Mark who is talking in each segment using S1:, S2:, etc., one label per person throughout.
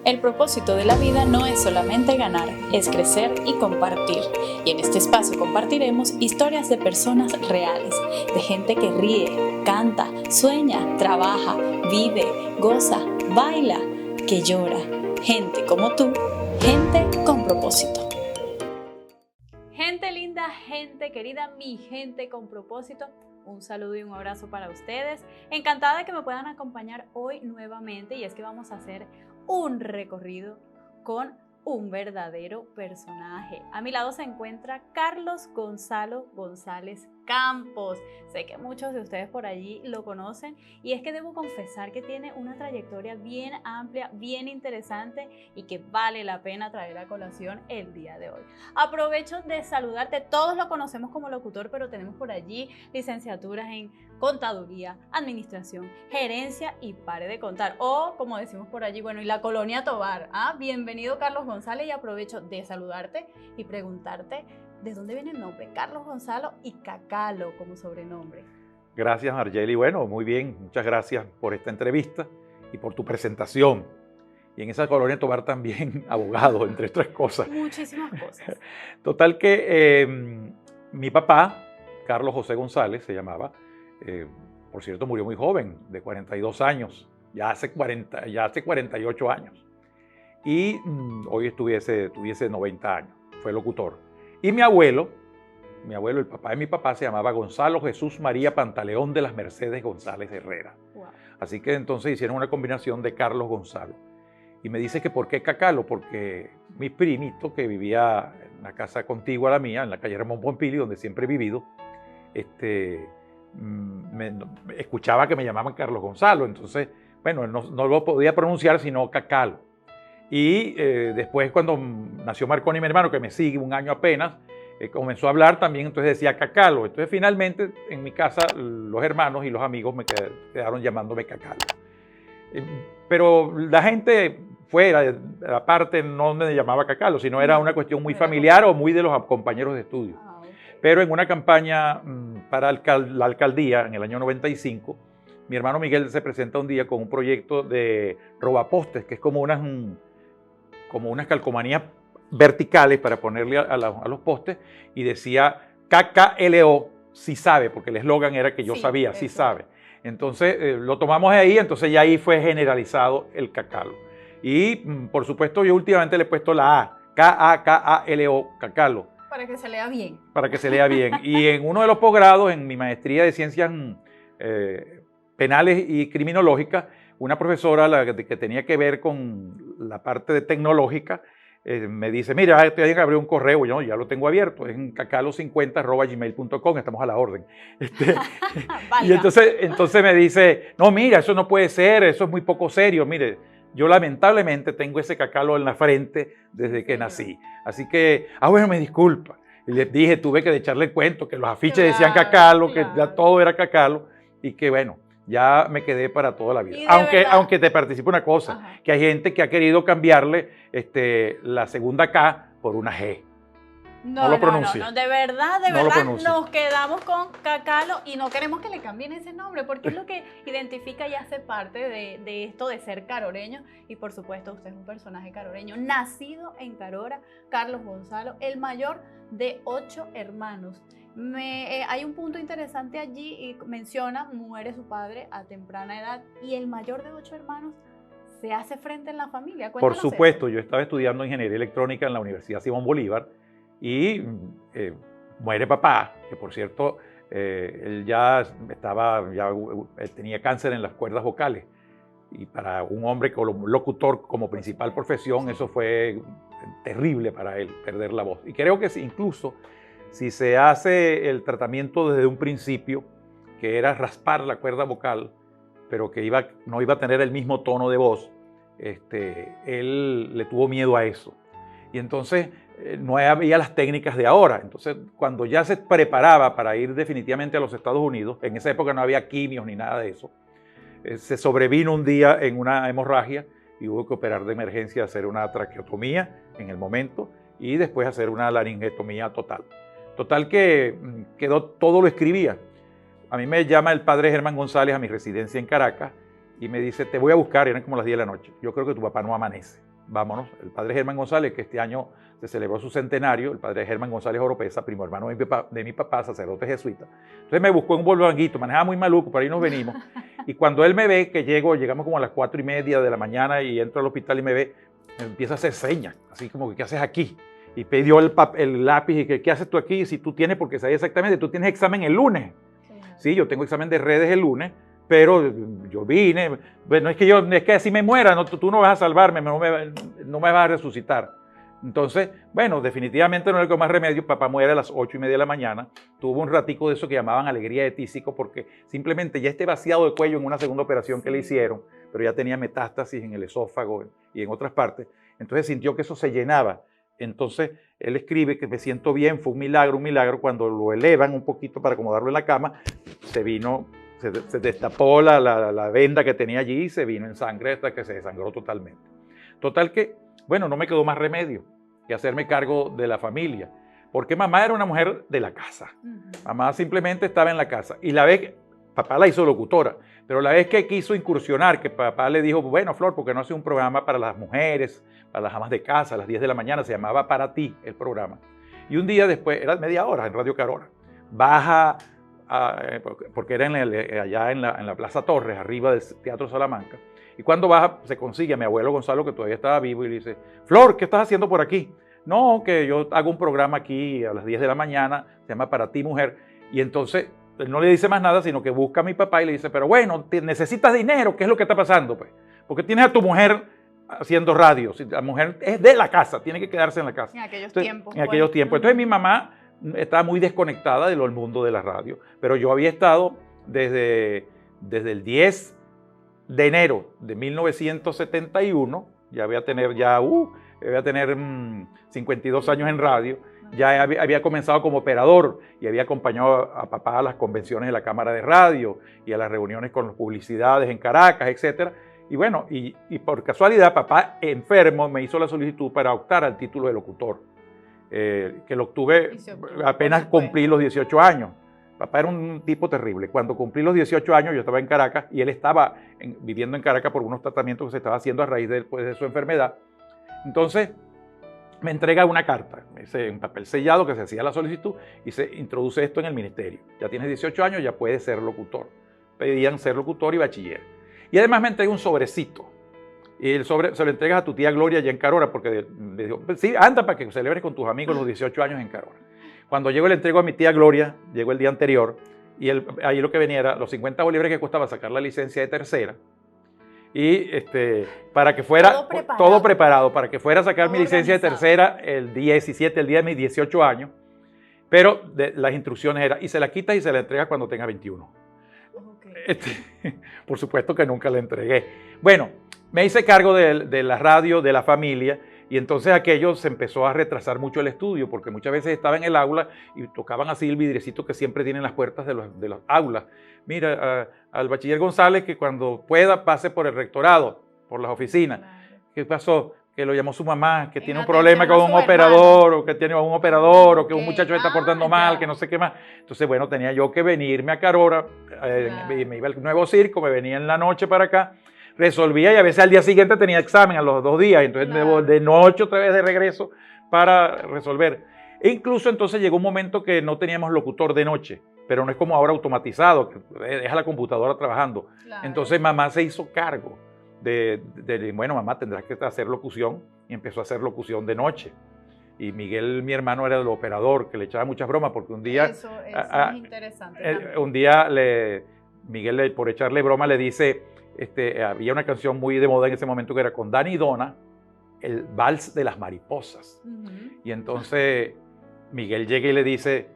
S1: El propósito de la vida no es solamente ganar, es crecer y compartir. Y en este espacio compartiremos historias de personas reales, de gente que ríe, canta, sueña, trabaja, vive, goza, baila, que llora. Gente como tú, gente con propósito. Gente linda, gente querida, mi gente con propósito. Un saludo y un abrazo para ustedes. Encantada de que me puedan acompañar hoy nuevamente, y es que vamos a hacer un recorrido con un verdadero personaje. A mi lado se encuentra Carlos Gonzalo González Campos. Sé que muchos de ustedes por allí lo conocen, y es que debo confesar que tiene una trayectoria bien amplia, bien interesante, y que vale la pena traer a colación el día de hoy. Aprovecho de saludarte. Todos lo conocemos como locutor, pero tenemos por allí licenciaturas en contaduría, administración, gerencia y pare de contar, o como decimos por allí, bueno, y la colonia Tovar. Bienvenido, Carlos González, y aprovecho de saludarte y preguntarte ¿de dónde viene el nombre Carlos Gonzalo y Cacalo como sobrenombre?
S2: Gracias, Margeli. Bueno, muy bien. Muchas gracias por esta entrevista y por tu presentación. Y en esa colonia Tovar también abogado, entre otras cosas.
S1: Muchísimas cosas.
S2: Total que mi papá, Carlos José González se llamaba, por cierto murió muy joven, de 42 años, ya hace 48 años. Y hoy tuviese 90 años, fue locutor. Y mi abuelo, el papá de mi papá, se llamaba Gonzalo Jesús María Pantaleón de las Mercedes González Herrera. Wow. Así que entonces hicieron una combinación de Carlos Gonzalo. Y me dice que ¿por qué Cacalo? Porque mi primito, que vivía en una casa contigua a la mía, en la calle Ramón Pompili, donde siempre he vivido, escuchaba que me llamaban Carlos Gonzalo. Entonces, bueno, él no lo podía pronunciar sino Cacalo. Y después, cuando nació Marconi, mi hermano, que me sigue un año apenas, comenzó a hablar también, entonces decía Cacalo. Entonces finalmente en mi casa los hermanos y los amigos me quedaron llamándome Cacalo. Pero la gente fuera, aparte, no me llamaba Cacalo, sino era una cuestión muy familiar o muy de los compañeros de estudio. Pero en una campaña para la alcaldía en el año 95, mi hermano Miguel se presenta un día con un proyecto de robapostes, que es como unas calcomanías verticales para ponerle a los postes, y decía KKLO, sí sabe, porque el eslogan era que yo sabía, sí sabe. Entonces lo tomamos de ahí, entonces ya ahí fue generalizado el Cacalo. Y por supuesto yo últimamente le he puesto la A, K-A-K-A-L-O, Cacalo.
S1: Para que se lea bien.
S2: Para que se lea bien. Y en uno de los posgrados, en mi maestría de ciencias penales y criminológicas, una profesora que tenía que ver con la parte tecnológica, me dice, mira, te tienen que abrir un correo. Yo ya lo tengo abierto, es en cacalo50@gmail.com, estamos a la orden. Y entonces me dice, no, mira, eso no puede ser, eso es muy poco serio. Mire, yo lamentablemente tengo ese Cacalo en la frente desde que nací. Así que, bueno, me disculpa. Y le dije, tuve que echarle el cuento, que los afiches decían Cacalo, que ya todo era Cacalo, y que bueno, ya me quedé para toda la vida. Aunque te participe una cosa, que hay gente que ha querido cambiarle la segunda K por una G. No lo pronuncie.
S1: No, de verdad, nos quedamos con Cacalo y no queremos que le cambien ese nombre, porque es lo que identifica y hace parte de esto de ser caroreño. Y por supuesto, usted es un personaje caroreño, nacido en Carora, Carlos Gonzalo, el mayor de 8 hermanos. Hay un punto interesante allí, y menciona, muere su padre a temprana edad, y el mayor de 8 hermanos se hace frente en la familia.
S2: Por supuesto, yo estaba estudiando ingeniería electrónica en la Universidad Simón Bolívar, y muere papá, que por cierto, él tenía cáncer en las cuerdas vocales, y para un hombre locutor como principal profesión, eso fue terrible para él, perder la voz. Y creo que incluso si se hace el tratamiento desde un principio, que era raspar la cuerda vocal, pero que no iba a tener el mismo tono de voz, él le tuvo miedo a eso. Y entonces no había las técnicas de ahora. Entonces, cuando ya se preparaba para ir definitivamente a los Estados Unidos, en esa época no había quimios ni nada de eso, se sobrevino un día en una hemorragia y hubo que operar de emergencia, hacer una traqueotomía en el momento y después hacer una laringotomía total. Total que todo lo escribía. A mí me llama el padre Germán González a mi residencia en Caracas y me dice, te voy a buscar, eran como las 10 de la noche. Yo creo que tu papá no amanece. vámonos. El padre Germán González, que este año se celebró su centenario, el padre Germán González Oropesa, primo hermano de mi papá, sacerdote jesuita. Entonces me buscó en un Volvanguito, manejaba muy maluco, por ahí nos venimos. Y cuando él me ve, que llegamos como a las 4:30 de la mañana y entro al hospital y me ve, me empieza a hacer señas, así como que, ¿qué haces aquí? Y pidió el lápiz y que, ¿qué haces tú aquí? Si tú tienes, porque sabes exactamente, tú tienes examen el lunes. Sí, yo tengo examen de redes el lunes, pero yo vine, bueno, es que así me muera, no, tú no vas a salvarme, no me vas a resucitar. Entonces, bueno, definitivamente no le quedó más remedio, papá muere a las 8:30 de la mañana, tuvo un ratico de eso que llamaban alegría de tísico, porque simplemente ya vaciado de cuello en una segunda operación que le hicieron, pero ya tenía metástasis en el esófago y en otras partes, entonces sintió que eso se llenaba. Entonces él escribe que me siento bien, fue un milagro, cuando lo elevan un poquito para acomodarlo en la cama, se destapó la venda que tenía allí y se vino en sangre hasta que se desangró totalmente. Total que, bueno, no me quedó más remedio que hacerme cargo de la familia, porque mamá era una mujer de la casa. Mamá simplemente estaba en la casa. Y la vez que papá la hizo locutora, pero la vez que quiso incursionar, que papá le dijo, bueno, Flor, ¿por qué no hace un programa para las mujeres, para las amas de casa, a las 10 de la mañana? Se llamaba Para Ti el programa. Y un día después, era media hora en Radio Carora, baja, porque era allá en la Plaza Torres, arriba del Teatro Salamanca, y cuando baja se consigue a mi abuelo Gonzalo, que todavía estaba vivo, y le dice, Flor, ¿qué estás haciendo por aquí? No, que yo hago un programa aquí a las 10 de la mañana, se llama Para Ti, Mujer. Y entonces él no le dice más nada, sino que busca a mi papá y le dice, pero bueno, necesitas dinero, ¿qué es lo que está pasando? Pues? Porque tienes a tu mujer haciendo radio, la mujer es de la casa, tiene que quedarse en la casa.
S3: En aquellos
S2: tiempos.
S3: Pues.
S2: Entonces mi mamá estaba muy desconectada del mundo de la radio, pero yo había estado desde el 10 de enero de 1971, ya voy a tener 52 años en radio, ya había comenzado como operador y había acompañado a papá a las convenciones de la Cámara de Radio y a las reuniones con las publicidades en Caracas, etc. Y bueno, y por casualidad papá enfermo me hizo la solicitud para optar al título de locutor, que lo obtuve apenas cumplí los 18 años. Papá era un tipo terrible. Cuando cumplí los 18 años yo estaba en Caracas y él estaba viviendo en Caracas por unos tratamientos que se estaba haciendo a raíz de su enfermedad. Entonces me entrega una carta, un papel sellado que se hacía la solicitud y se introduce esto en el ministerio. Ya tienes 18 años, ya puedes ser locutor. Pedían ser locutor y bachiller. Y además me entrega un sobrecito. Y el sobre se lo entregas a tu tía Gloria allá en Carora, porque le dijo, sí, anda para que celebres con tus amigos los 18 años en Carora. Cuando llego le entrego a mi tía Gloria, llegó el día anterior, y ahí lo que venía era los 50 bolívares que costaba sacar la licencia de tercera, y para que fuera todo preparado, para que fuera a sacar mi licencia de tercera el 17, el día de mis 18 años, pero las instrucciones eran, y se la quitas y se la entregas cuando tenga 21. Okay. Por supuesto que nunca la entregué. Bueno, me hice cargo de la radio, de la familia, y entonces aquello se empezó a retrasar mucho el estudio, porque muchas veces estaba en el aula y tocaban así el vidriecito que siempre tienen las puertas de las aulas. Mira, al bachiller González que cuando pueda pase por el rectorado, por las oficinas. ¿Qué pasó? Que lo llamó su mamá, que tiene un problema con un operador, o que tiene un operador, o que un muchacho se está portando mal, que no sé qué más. Entonces, bueno, tenía yo que venirme a Carora, me iba al Nuevo Circo, me venía en la noche para acá, resolvía y a veces al día siguiente tenía examen a los 2 días, entonces de noche otra vez de regreso para resolver. E incluso entonces llegó un momento que no teníamos locutor de noche, pero no es como ahora automatizado, que deja la computadora trabajando. Claro. Entonces mamá se hizo cargo bueno, mamá, tendrás que hacer locución, y empezó a hacer locución de noche. Y Miguel, mi hermano, era el operador, que le echaba muchas bromas, porque un día...
S3: Eso es interesante.
S2: Un día Miguel, por echarle broma, le dice... había una canción muy de moda en ese momento que era con Dani y Donna, el Vals de las Mariposas. Y entonces Miguel llega y le dice,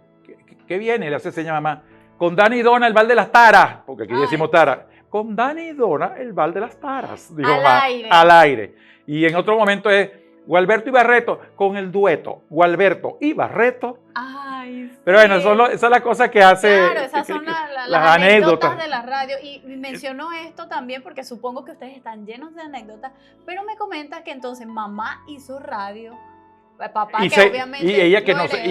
S2: ¿qué viene? Le hace seña a mamá, con Dani y Donna el Vals de las Taras, porque aquí decimos Tara. Con Dani y Donna el Vals de las Taras. Dijo, al aire. Y en otro momento es Gualberto y Barreto con el dueto Gualberto y Barreto.
S3: Ay, sí.
S2: Pero bueno, esa es la cosa que hace.
S3: Claro, esas son las anécdotas de la radio. Y menciono esto también porque supongo que ustedes están llenos de anécdotas, pero me comentas que entonces mamá hizo radio papá
S2: y
S3: que obviamente
S2: ella que
S3: lo
S2: no se-
S3: hereda.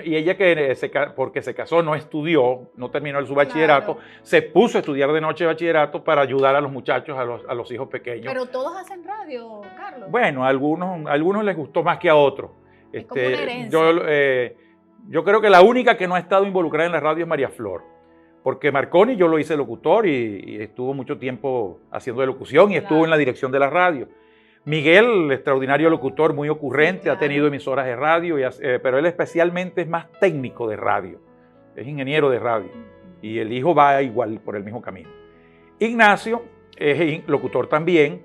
S2: y ella que porque se casó no estudió, no terminó su bachillerato,
S3: Claro.
S2: se puso a estudiar de noche bachillerato para ayudar a los muchachos, a los hijos pequeños.
S3: Pero todos hacen radio, Carlos.
S2: Bueno, a algunos les gustó más que a otros.
S3: Es como una herencia.
S2: Yo creo que la única que no ha estado involucrada en la radio es María Flor, porque Marconi yo lo hice locutor y estuvo mucho tiempo haciendo de locución y estuvo
S3: Claro.
S2: en la dirección de la radio. Miguel, extraordinario locutor, muy ocurrente,
S3: Sí, claro.
S2: ha tenido emisoras de radio, pero él especialmente es más técnico de radio, es ingeniero de radio y el hijo va igual por el mismo camino. Ignacio es locutor también,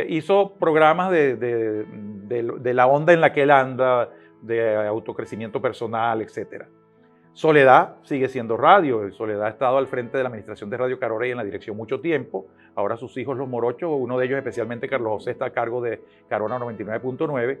S2: hizo programas de la onda en la que él anda, de autocrecimiento personal, etc. Soledad sigue siendo radio. Soledad ha estado al frente de la administración de Radio Carora y en la dirección mucho tiempo. Ahora sus hijos, los Morochos, uno de ellos especialmente Carlos José, está a cargo de Carona 99.9.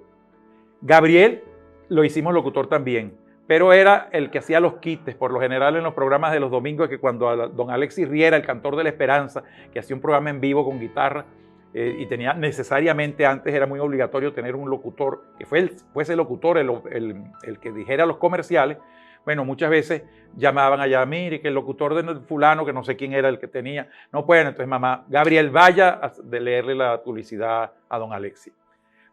S2: Gabriel lo hicimos locutor también, pero era el que hacía los quites, por lo general en los programas de los domingos, que cuando don Alexis Riera, el cantor de la Esperanza, que hacía un programa en vivo con guitarra, y tenía necesariamente, antes era muy obligatorio tener un locutor, que fuese el locutor el que dijera los comerciales. Bueno, muchas veces llamaban allá, mire, que el locutor de fulano, que no sé quién era el que tenía, no pueden, entonces mamá, Gabriel, vaya de leerle la publicidad a don Alexis.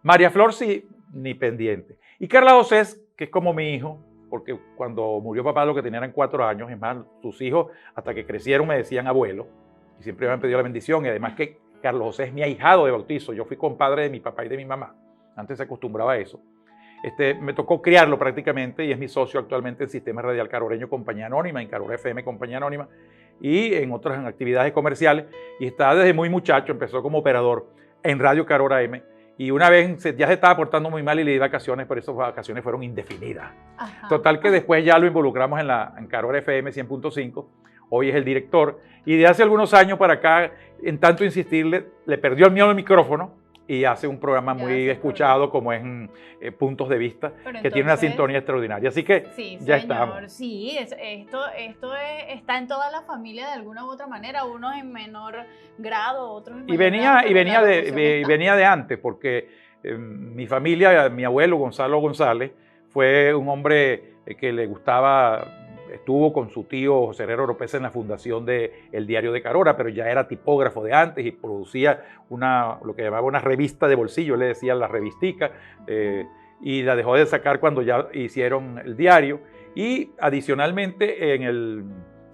S2: María Flor sí, ni pendiente. Y Carla José, que es como mi hijo, porque cuando murió papá lo que tenía eran 4 años, es más, sus hijos hasta que crecieron me decían abuelo, y siempre me han pedido la bendición, y además que Carlos José es mi ahijado de bautizo, yo fui compadre de mi papá y de mi mamá, antes se acostumbraba a eso. Me tocó criarlo prácticamente y es mi socio actualmente en Sistema Radial Caroreño Compañía Anónima, en Carora FM Compañía Anónima y en otras actividades comerciales, y está desde muy muchacho, empezó como operador en Radio Carora M, y una vez ya se estaba portando muy mal y le di vacaciones, pero esas vacaciones fueron indefinidas.
S3: Ajá.
S2: Total que después ya lo involucramos en Carora FM 100.5, hoy es el director, y de hace algunos años para acá, en tanto insistirle, le perdió el miedo al micrófono y hace un programa muy escuchado como es Puntos de Vista,
S3: Pero
S2: que tiene una
S3: entonces,
S2: sintonía extraordinaria. Así que
S3: sí,
S2: ya
S3: señor,
S2: estamos.
S3: sí, está en toda la familia de alguna u otra manera, unos en menor grado, otros en mayor grado, pero la locución está.
S2: Venía de antes, porque mi familia, mi abuelo Gonzalo González, fue un hombre que le gustaba, estuvo con su tío José Herrero Oropesa en la fundación del Diario de Carora, pero ya era tipógrafo de antes y producía lo que llamaba una revista de bolsillo, le decía la revistica, y la dejó de sacar cuando ya hicieron el diario. Y adicionalmente en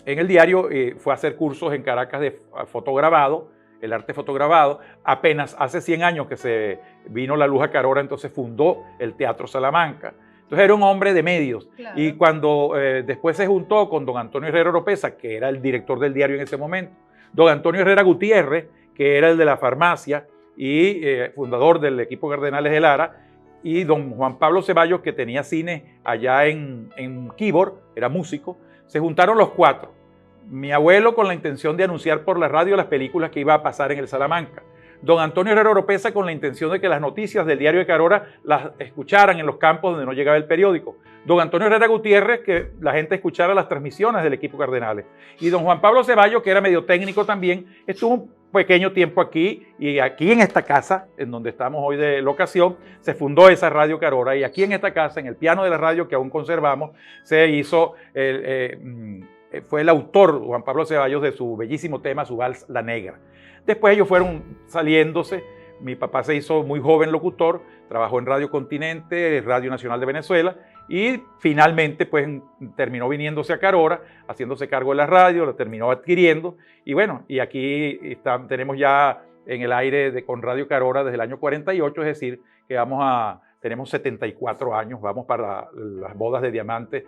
S2: el diario fue a hacer cursos en Caracas de fotograbado, el arte fotograbado. Apenas hace 100 años que se vino la luz a Carora, entonces fundó el Teatro Salamanca. Entonces era un hombre de medios.
S3: Claro.
S2: Y cuando después se juntó con don Antonio Herrera Oropesa, que era el director del diario en ese momento, don Antonio Herrera Gutiérrez, que era el de la farmacia y fundador del equipo Cardenales de Lara, y don Juan Pablo Ceballos, que tenía cine allá en Quibor, era músico, se juntaron los 4. Mi abuelo con la intención de anunciar por la radio las películas que iba a pasar en el Salamanca. Don Antonio Herrera Oropesa con la intención de que las noticias del Diario de Carora las escucharan en los campos donde no llegaba el periódico. Don Antonio Herrera Gutiérrez, que la gente escuchara las transmisiones del equipo Cardenales. Y don Juan Pablo Ceballos, que era medio técnico también, estuvo un pequeño tiempo aquí, y aquí en esta casa, en donde estamos hoy de locación, se fundó esa Radio Carora, y aquí en esta casa, en el piano de la radio que aún conservamos, se hizo, fue el autor, Juan Pablo Ceballos, de su bellísimo tema, su vals La Negra. Después ellos fueron saliéndose. Mi papá se hizo muy joven locutor, trabajó en Radio Continente, Radio Nacional de Venezuela, y finalmente pues terminó viniéndose a Carora, haciéndose cargo de la radio, la terminó adquiriendo, y bueno, y aquí tenemos ya en el aire con Radio Carora desde el año 48, es decir, que tenemos 74 años, vamos para las bodas de diamante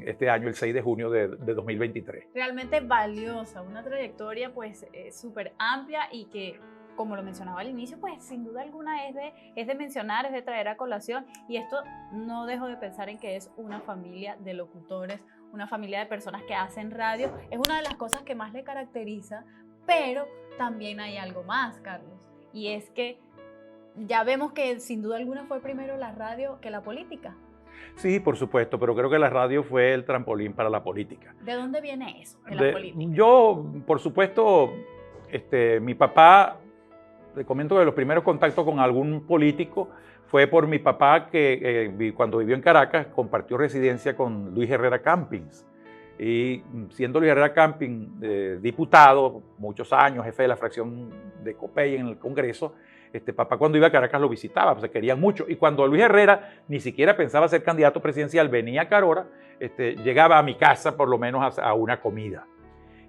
S2: este año, el 6 de junio de 2023.
S3: Realmente valiosa, una trayectoria pues súper amplia y que, como lo mencionaba al inicio, pues sin duda alguna es de mencionar, es de traer a colación, y esto no dejo de pensar en que es una familia de locutores, una familia de personas que hacen radio, es una de las cosas que más le caracteriza, pero también hay algo más, Carlos, y es que ya vemos que sin duda alguna fue primero la radio que la política.
S2: Sí, por supuesto, pero creo que la radio fue el trampolín para la política.
S3: ¿De dónde viene eso, de la política?
S2: Yo, por supuesto, mi papá te comento que los primeros contactos con algún político fue por mi papá, que cuando vivió en Caracas compartió residencia con Luis Herrera Campins. Y siendo Luis Herrera Campins diputado, muchos años, jefe de la fracción de Copey en el Congreso, papá cuando iba a Caracas lo visitaba, pues se querían mucho. Y cuando Luis Herrera ni siquiera pensaba ser candidato presidencial, venía a Carora, llegaba a mi casa por lo menos a una comida.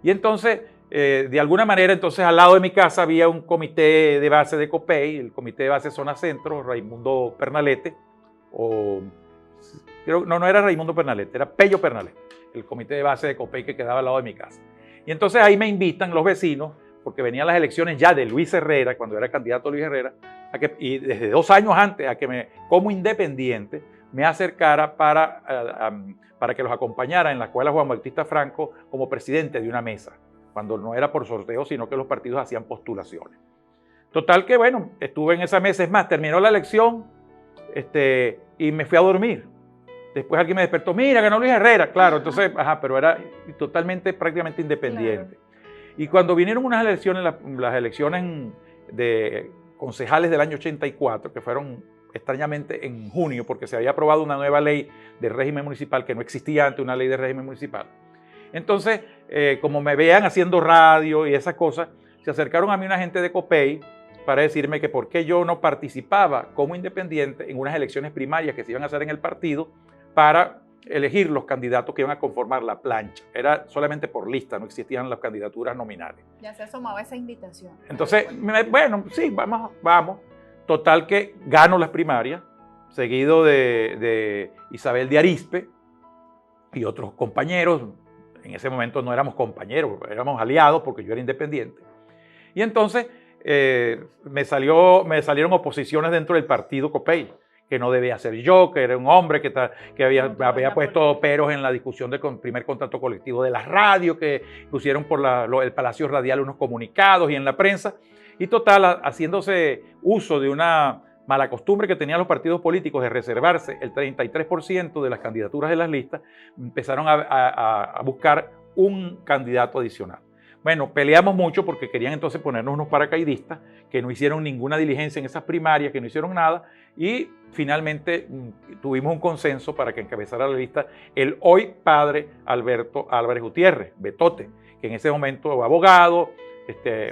S2: Y entonces, de alguna manera, entonces al lado de mi casa había un comité de base de Copey, el comité de base Zona Centro, Raimundo Pernalete, no era Raimundo Pernalete, era Pello Pernalete, el comité de base de Copey que quedaba al lado de mi casa. Y entonces ahí me invitan los vecinos, porque venían las elecciones ya de Luis Herrera, cuando era candidato Luis Herrera, y desde 2 años antes, a que como independiente me acercara para que los acompañara en la escuela Juan Bautista Franco como presidente de una mesa, cuando no era por sorteo, sino que los partidos hacían postulaciones. Total que, bueno, estuve en esa mesa, es más, terminó la elección y me fui a dormir. Después alguien me despertó, mira, ganó Luis Herrera, claro, entonces, pero era totalmente, prácticamente independiente. Claro. Y cuando vinieron unas elecciones, las elecciones de concejales del año 84, que fueron extrañamente en junio, porque se había aprobado una nueva ley de régimen municipal que no existía antes, una ley de régimen municipal. Entonces, como me veían haciendo radio y esas cosas, se acercaron a mí una gente de Copey para decirme que por qué yo no participaba como independiente en unas elecciones primarias que se iban a hacer en el partido para elegir los candidatos que iban a conformar la plancha. Era solamente por lista, no existían las candidaturas nominales.
S3: Ya se asomaba esa invitación.
S2: Entonces, bueno, sí, vamos. Total que gano las primarias, seguido de Isabel de Arispe y otros compañeros. En ese momento no éramos compañeros, éramos aliados porque yo era independiente. Y entonces me salieron oposiciones dentro del partido Copey, que no debía ser yo, que era un hombre que había puesto peros en la discusión del primer contrato colectivo de las radios, que pusieron por el Palacio Radial unos comunicados y en la prensa. Y total, haciéndose uso de una mala costumbre que tenían los partidos políticos de reservarse el 33% de las candidaturas de las listas, empezaron a buscar un candidato adicional. Bueno, peleamos mucho porque querían entonces ponernos unos paracaidistas que no hicieron ninguna diligencia en esas primarias, que no hicieron nada, y finalmente tuvimos un consenso para que encabezara la lista el hoy padre Alberto Álvarez Gutiérrez, Betote, que en ese momento fue abogado,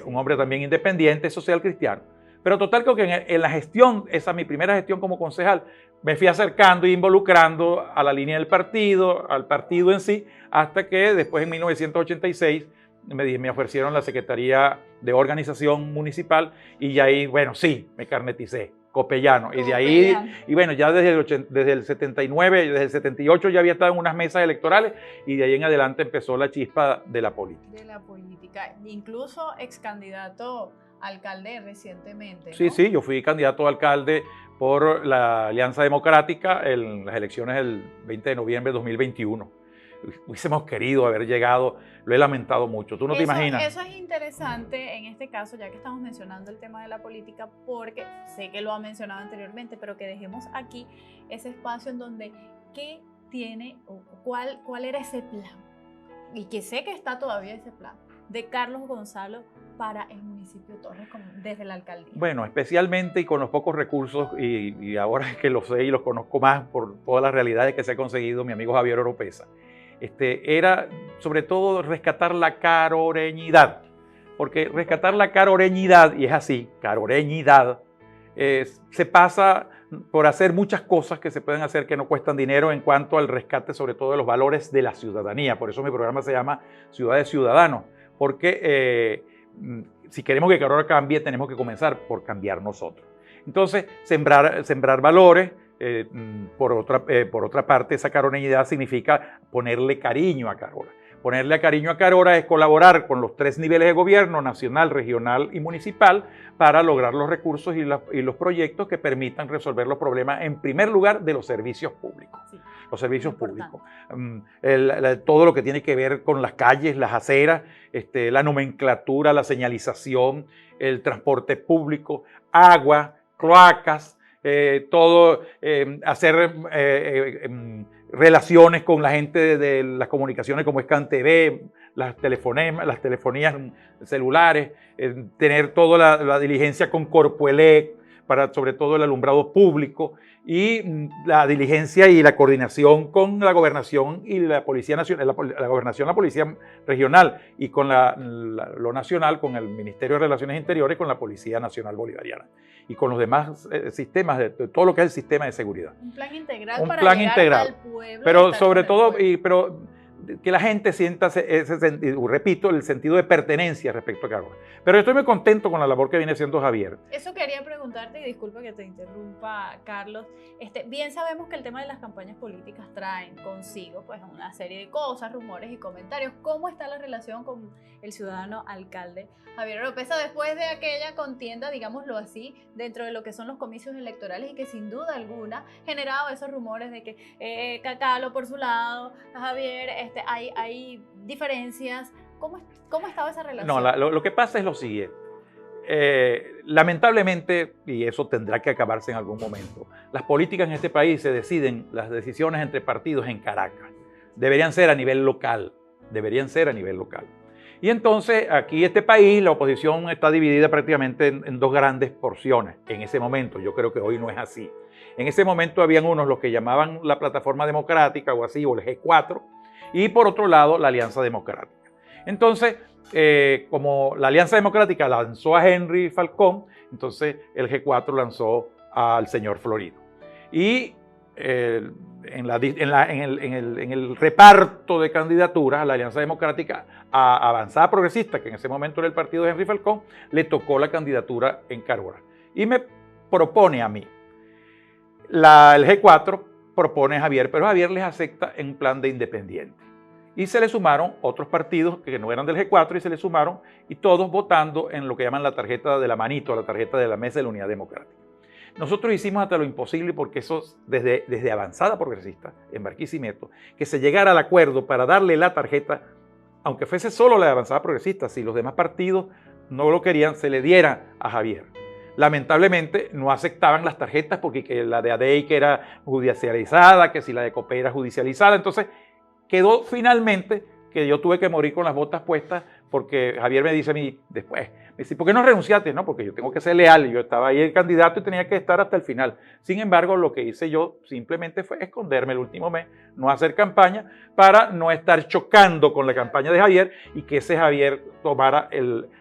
S2: un hombre también independiente, social cristiano. Pero total creo que en la gestión, mi primera gestión como concejal, me fui acercando e involucrando a la línea del partido, al partido en sí, hasta que después en 1986 me ofrecieron la Secretaría de Organización Municipal y ahí, bueno, sí, me carneticé, copellano. Y de ahí, y bueno, ya desde el 79, desde el 78 ya había estado en unas mesas electorales y de ahí en adelante empezó la chispa de la política.
S3: De la política, incluso ex candidato alcalde recientemente, ¿no?
S2: Sí, yo fui candidato a alcalde por la Alianza Democrática en las elecciones del 20 de noviembre de 2021. Hubiésemos querido haber llegado, lo he lamentado mucho, tú no te imaginas.
S3: Eso es interesante en este caso, ya que estamos mencionando el tema de la política, porque sé que lo ha mencionado anteriormente, pero que dejemos aquí ese espacio en donde qué tiene o cuál era ese plan, y que sé que está todavía ese plan, de Carlos Gonzalo para el municipio de Torres desde la alcaldía.
S2: Bueno, especialmente y con los pocos recursos, y ahora es que los sé y los conozco más por todas las realidades que se ha conseguido mi amigo Javier Oropesa, era sobre todo rescatar la caroreñidad, porque rescatar la caroreñidad, y es así, caroreñidad, se pasa por hacer muchas cosas que se pueden hacer que no cuestan dinero en cuanto al rescate sobre todo de los valores de la ciudadanía. Por eso mi programa se llama Ciudades Ciudadanos, porque si queremos que Carora cambie, tenemos que comenzar por cambiar nosotros. Entonces, sembrar valores. Por otra parte, esa caroreñidad significa ponerle cariño a Carora. Ponerle cariño a Carora es colaborar con los 3 niveles de gobierno, nacional, regional y municipal, para lograr los recursos y los proyectos que permitan resolver los problemas, en primer lugar, de los servicios públicos. Sí, los servicios públicos. Todo lo que tiene que ver con las calles, las aceras, la nomenclatura, la señalización, el transporte público, agua, cloacas, hacer relaciones con la gente de las comunicaciones como es CanTV, las telefonías celulares, tener toda la diligencia con Corpoelec, para sobre todo el alumbrado público, y la diligencia y la coordinación con la gobernación y la Policía Nacional, la gobernación, la Policía Regional, y con lo nacional, con el Ministerio de Relaciones Interiores, con la Policía Nacional Bolivariana, y con los demás sistemas, de todo lo que es el sistema de seguridad.
S3: Un plan integral
S2: Un
S3: para
S2: plan
S3: llegar
S2: integral.
S3: al pueblo.
S2: Pero
S3: estar
S2: sobre
S3: con el
S2: todo,
S3: pueblo.
S2: pero que la gente sienta ese sentido, repito, el sentido de pertenencia respecto a Carlos. Pero yo estoy muy contento con la labor que viene haciendo Javier.
S3: Eso quería preguntarte, y disculpa que te interrumpa, Carlos. Bien sabemos que el tema de las campañas políticas traen consigo pues una serie de cosas, rumores y comentarios. ¿Cómo está la relación con el ciudadano alcalde Javier Oropesa después de aquella contienda, digámoslo así, dentro de lo que son los comicios electorales, y que sin duda alguna ha generado esos rumores de que Cacalo por su lado, Javier, hay diferencias? ¿Cómo estaba esa relación?
S2: No, lo que pasa es lo siguiente. Lamentablemente, y eso tendrá que acabarse en algún momento, las políticas en este país se deciden, las decisiones entre partidos en Caracas. Deberían ser a nivel local, Y entonces aquí este país, la oposición está dividida prácticamente en dos grandes porciones. En ese momento, yo creo que hoy no es así. En ese momento habían unos los que llamaban la Plataforma Democrática o así, o el G4, y por otro lado la Alianza Democrática. Entonces, como la Alianza Democrática lanzó a Henry Falcón, entonces el G4 lanzó al señor Florido. Y en el reparto de candidaturas a la Alianza Democrática, a Avanzada Progresista, que en ese momento era el partido de Henry Falcón, le tocó la candidatura en Carora. Y me propone a mí. El G4 propone a Javier, pero Javier les acepta en plan de independiente. Y se le sumaron otros partidos que no eran del G4 y se le sumaron, y todos votando en lo que llaman la tarjeta de la manito, la tarjeta de la Mesa de la Unidad Democrática. Nosotros hicimos hasta lo imposible, porque eso desde Avanzada Progresista, en Barquisimeto, que se llegara al acuerdo para darle la tarjeta, aunque fuese solo la de Avanzada Progresista, si los demás partidos no lo querían, se le diera a Javier. Lamentablemente no aceptaban las tarjetas, porque que la de ADEI que era judicializada, que si la de COPE era judicializada, entonces quedó finalmente que yo tuve que morir con las botas puestas, porque Javier me dice a mí después, me dice, ¿por qué no renunciaste? No, porque yo tengo que ser leal, yo estaba ahí el candidato y tenía que estar hasta el final. Sin embargo, lo que hice yo simplemente fue esconderme el último mes, no hacer campaña, para no estar chocando con la campaña de Javier, y que ese Javier tomara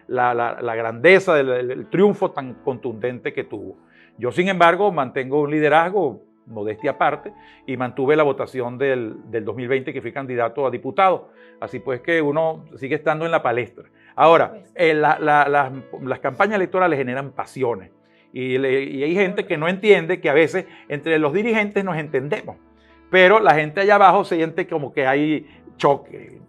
S2: la grandeza del triunfo tan contundente que tuvo. Yo, sin embargo, mantengo un liderazgo, modestia aparte, y mantuve la votación del 2020, que fui candidato a diputado. Así pues que uno sigue estando en la palestra. Ahora, las campañas electorales generan pasiones, y hay gente que no entiende que a veces entre los dirigentes nos entendemos, pero la gente allá abajo siente como que hay choque.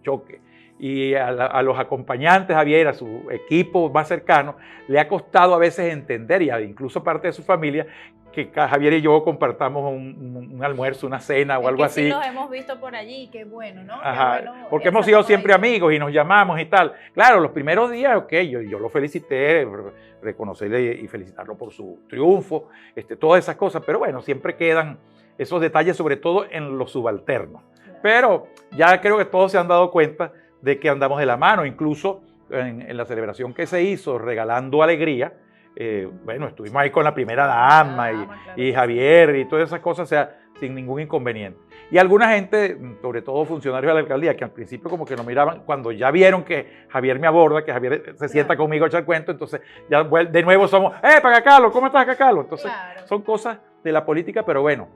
S2: Y a los acompañantes, Javier, a su equipo más cercano, le ha costado a veces entender, y incluso parte de su familia, que Javier y yo compartamos un almuerzo, una cena o algo así.
S3: Sí, nos hemos visto por allí, qué bueno, ¿no?
S2: Ajá,
S3: qué bueno,
S2: porque hemos sido siempre amigos y nos llamamos y tal. Claro, los primeros días, ok, yo lo felicité, reconocerle y felicitarlo por su triunfo, todas esas cosas, pero bueno, siempre quedan esos detalles, sobre todo en los subalternos. Claro. Pero ya creo que todos se han dado cuenta de que andamos de la mano, incluso en la celebración que se hizo, regalando alegría. Bueno, estuvimos ahí con la primera dama y Javier y todas esas cosas, o sea, sin ningún inconveniente. Y alguna gente, sobre todo funcionarios de la alcaldía, que al principio como que nos miraban, cuando ya vieron que Javier me aborda, que Javier se sienta conmigo a echar cuento, entonces ya de nuevo somos, para Cacalo, ¿cómo estás, Cacalo? Entonces son cosas de la política, pero bueno,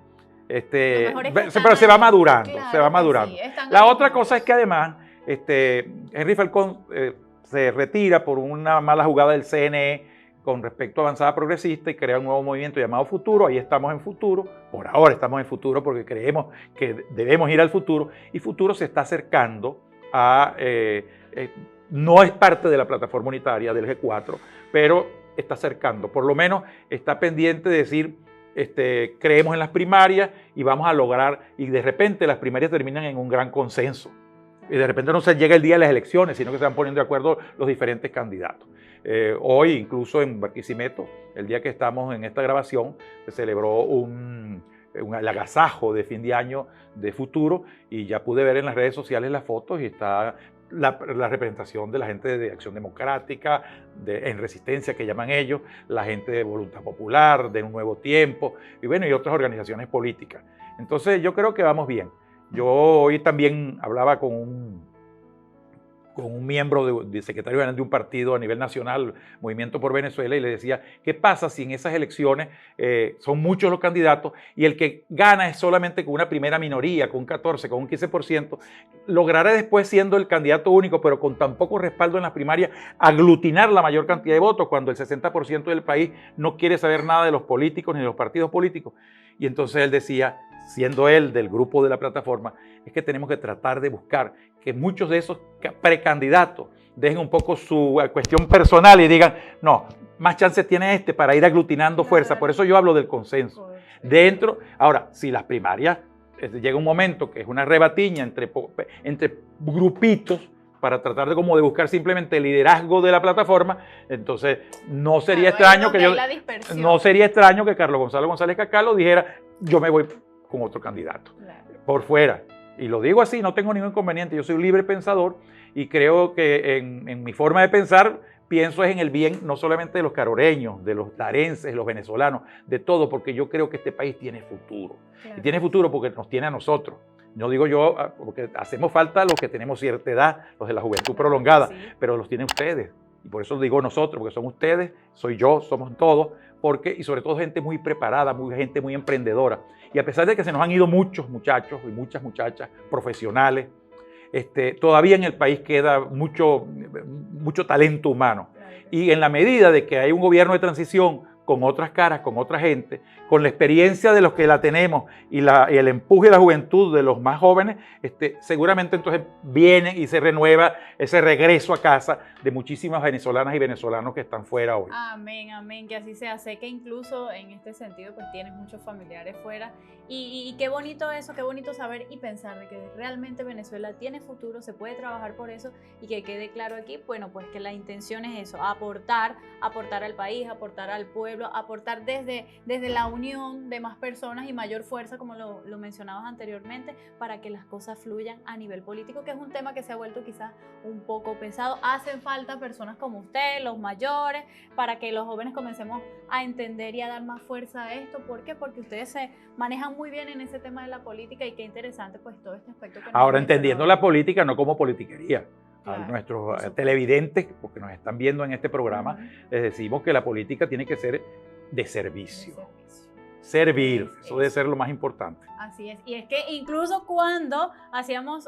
S2: pero se va madurando, se va madurando. Sí, la otra cosa es que además, Henry Falcón se retira por una mala jugada del CNE con respecto a Avanzada Progresista, y crea un nuevo movimiento llamado Futuro. Ahí estamos en Futuro, por ahora estamos en Futuro, porque creemos que debemos ir al Futuro, y Futuro se está acercando a, no es parte de la plataforma unitaria del G4, pero está acercando, por lo menos está pendiente de decir, creemos en las primarias y vamos a lograr, y de repente las primarias terminan en un gran consenso. Y de repente no se llega el día de las elecciones, sino que se van poniendo de acuerdo los diferentes candidatos. Hoy, incluso en Barquisimeto, el día que estamos en esta grabación, se celebró el agasajo de fin de año de Futuro, y ya pude ver en las redes sociales las fotos, y está la representación de la gente de Acción Democrática, en Resistencia, que llaman ellos, la gente de Voluntad Popular, de Un Nuevo Tiempo, y bueno, y otras organizaciones políticas. Entonces yo creo que vamos bien. Yo hoy también hablaba con un miembro de secretario general de un partido a nivel nacional, Movimiento por Venezuela, y le decía, ¿qué pasa si en esas elecciones son muchos los candidatos y el que gana es solamente con una primera minoría, con un 14, con un 15%, logrará después, siendo el candidato único, pero con tan poco respaldo en las primarias, aglutinar la mayor cantidad de votos cuando el 60% del país no quiere saber nada de los políticos ni de los partidos políticos? Y entonces él decía, siendo él del grupo de la plataforma, es que tenemos que tratar de buscar que muchos de esos precandidatos dejen un poco su cuestión personal y digan, no, más chances tiene este para ir aglutinando fuerza. Por eso yo hablo del consenso. Dentro, ahora, si las primarias, llega un momento que es una rebatiña entre grupitos para tratar de buscar simplemente el liderazgo de la plataforma, entonces no sería extraño que Carlos Gonzalo González Cacalo dijera, yo me voy con otro candidato, por fuera. Y lo digo así, no tengo ningún inconveniente, yo soy un libre pensador y creo que en mi forma de pensar, pienso es en el bien no solamente de los caroreños, de los larenses, de los venezolanos, de todo, porque yo creo que este país tiene futuro. Claro. Y tiene futuro porque nos tiene a nosotros. No digo yo, porque hacemos falta los que tenemos cierta edad, los de la juventud prolongada, sí, pero los tienen ustedes. Y por eso digo nosotros, porque son ustedes, soy yo, somos todos, y sobre todo gente muy preparada, gente muy emprendedora. Y a pesar de que se nos han ido muchos muchachos y muchas muchachas profesionales, todavía en el país queda mucho talento humano. Y en la medida de que hay un gobierno de transición con otras caras, con otra gente, con la experiencia de los que la tenemos y el empuje de la juventud de los más jóvenes, seguramente entonces viene y se renueva ese regreso a casa de muchísimas venezolanas y venezolanos que están fuera hoy.
S3: Amén, amén, que así sea. Sé que incluso en este sentido pues tienes muchos familiares fuera y qué bonito eso, qué bonito saber y pensar de que realmente Venezuela tiene futuro, se puede trabajar por eso y que quede claro aquí, bueno, pues que la intención es eso, aportar al país, aportar al pueblo, aportar desde la unión de más personas y mayor fuerza, como lo mencionabas anteriormente, para que las cosas fluyan a nivel político, que es un tema que se ha vuelto quizás un poco pesado. Hacen falta personas como usted, los mayores, para que los jóvenes comencemos a entender y a dar más fuerza a esto. ¿Por qué? Porque ustedes se manejan muy bien en ese tema de la política y qué interesante pues todo este aspecto.
S2: Ahora, entendiendo la política no como politiquería. Claro, a nuestros televidentes, porque nos están viendo en este programa, les decimos que la política tiene que ser de servicio. Servir, eso debe ser lo más importante.
S3: Así es, y es que incluso cuando hacíamos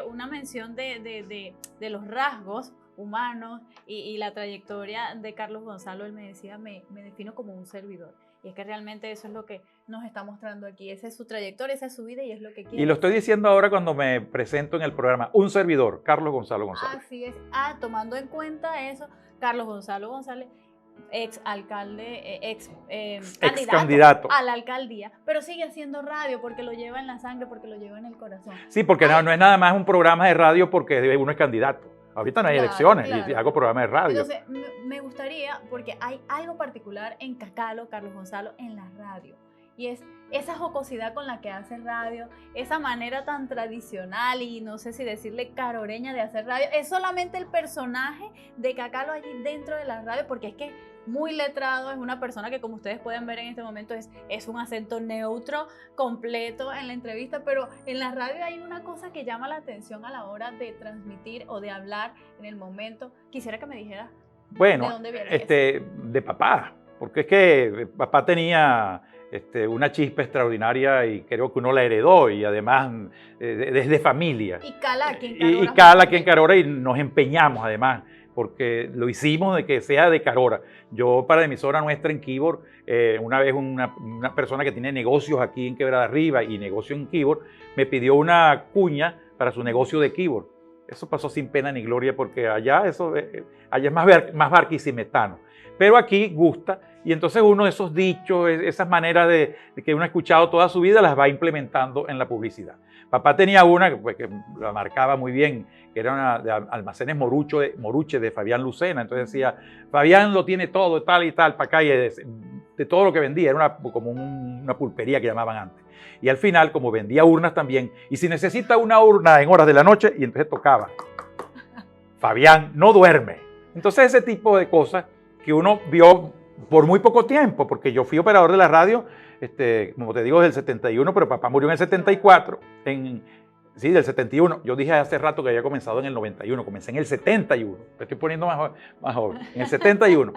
S3: una mención de los rasgos humanos y la trayectoria de Carlos Gonzalo, él me decía, me defino como un servidor. Y es que realmente eso es lo que nos está mostrando aquí. Esa es su trayectoria, esa es su vida y es lo que quiere.
S2: Y lo estoy diciendo ahora cuando me presento en el programa. Un servidor, Carlos Gonzalo González.
S3: Así es. Tomando en cuenta eso, Carlos Gonzalo González, ex alcalde, ex candidato a la alcaldía, pero sigue haciendo radio porque lo lleva en la sangre, porque lo lleva en el corazón.
S2: Sí, porque no es nada más un programa de radio porque uno es candidato. Ahorita no hay elecciones y hago programas de radio.
S3: Entonces, me gustaría, porque hay algo particular en Cacalo, Carlos Gonzalo, en la radio. Y es esa jocosidad con la que hace radio, esa manera tan tradicional y no sé si decirle caroreña de hacer radio. Es solamente el personaje de Cacalo allí dentro de la radio, porque es que muy letrado, es una persona que como ustedes pueden ver en este momento es un acento neutro completo en la entrevista, pero en la radio hay una cosa que llama la atención a la hora de transmitir o de hablar en el momento. Quisiera que me dijeras
S2: ¿de dónde viene eso? De papá, porque es que papá tenía una chispa extraordinaria y creo que uno la heredó y además desde familia.
S3: Y cala aquí en
S2: Carora y nos empeñamos además porque lo hicimos de que sea de Carora. Yo para la emisora nuestra en Quibor, una vez una persona que tiene negocios aquí en Quebrada Arriba y negocio en Quibor, me pidió una cuña para su negocio de Quibor. Eso pasó sin pena ni gloria porque allá es más barquisimetano. Pero aquí gusta y entonces uno de esos dichos, esas maneras de que uno ha escuchado toda su vida las va implementando en la publicidad. Papá tenía una que la marcaba muy bien, que era una de Almacenes Moruche de Fabián Lucena. Entonces decía, Fabián lo tiene todo, tal y tal, para acá, y de todo lo que vendía, era como una pulpería que llamaban antes. Y al final, como vendía urnas también, y si necesita una urna en horas de la noche, y entonces tocaba. Fabián no duerme. Entonces ese tipo de cosas que uno vio por muy poco tiempo, porque yo fui operador de la radio, como te digo, desde el 71, pero papá murió en el 74, sí, del 71. Yo dije hace rato que había comenzado en el 91, comencé en el 71, me estoy poniendo más joven, en el 71.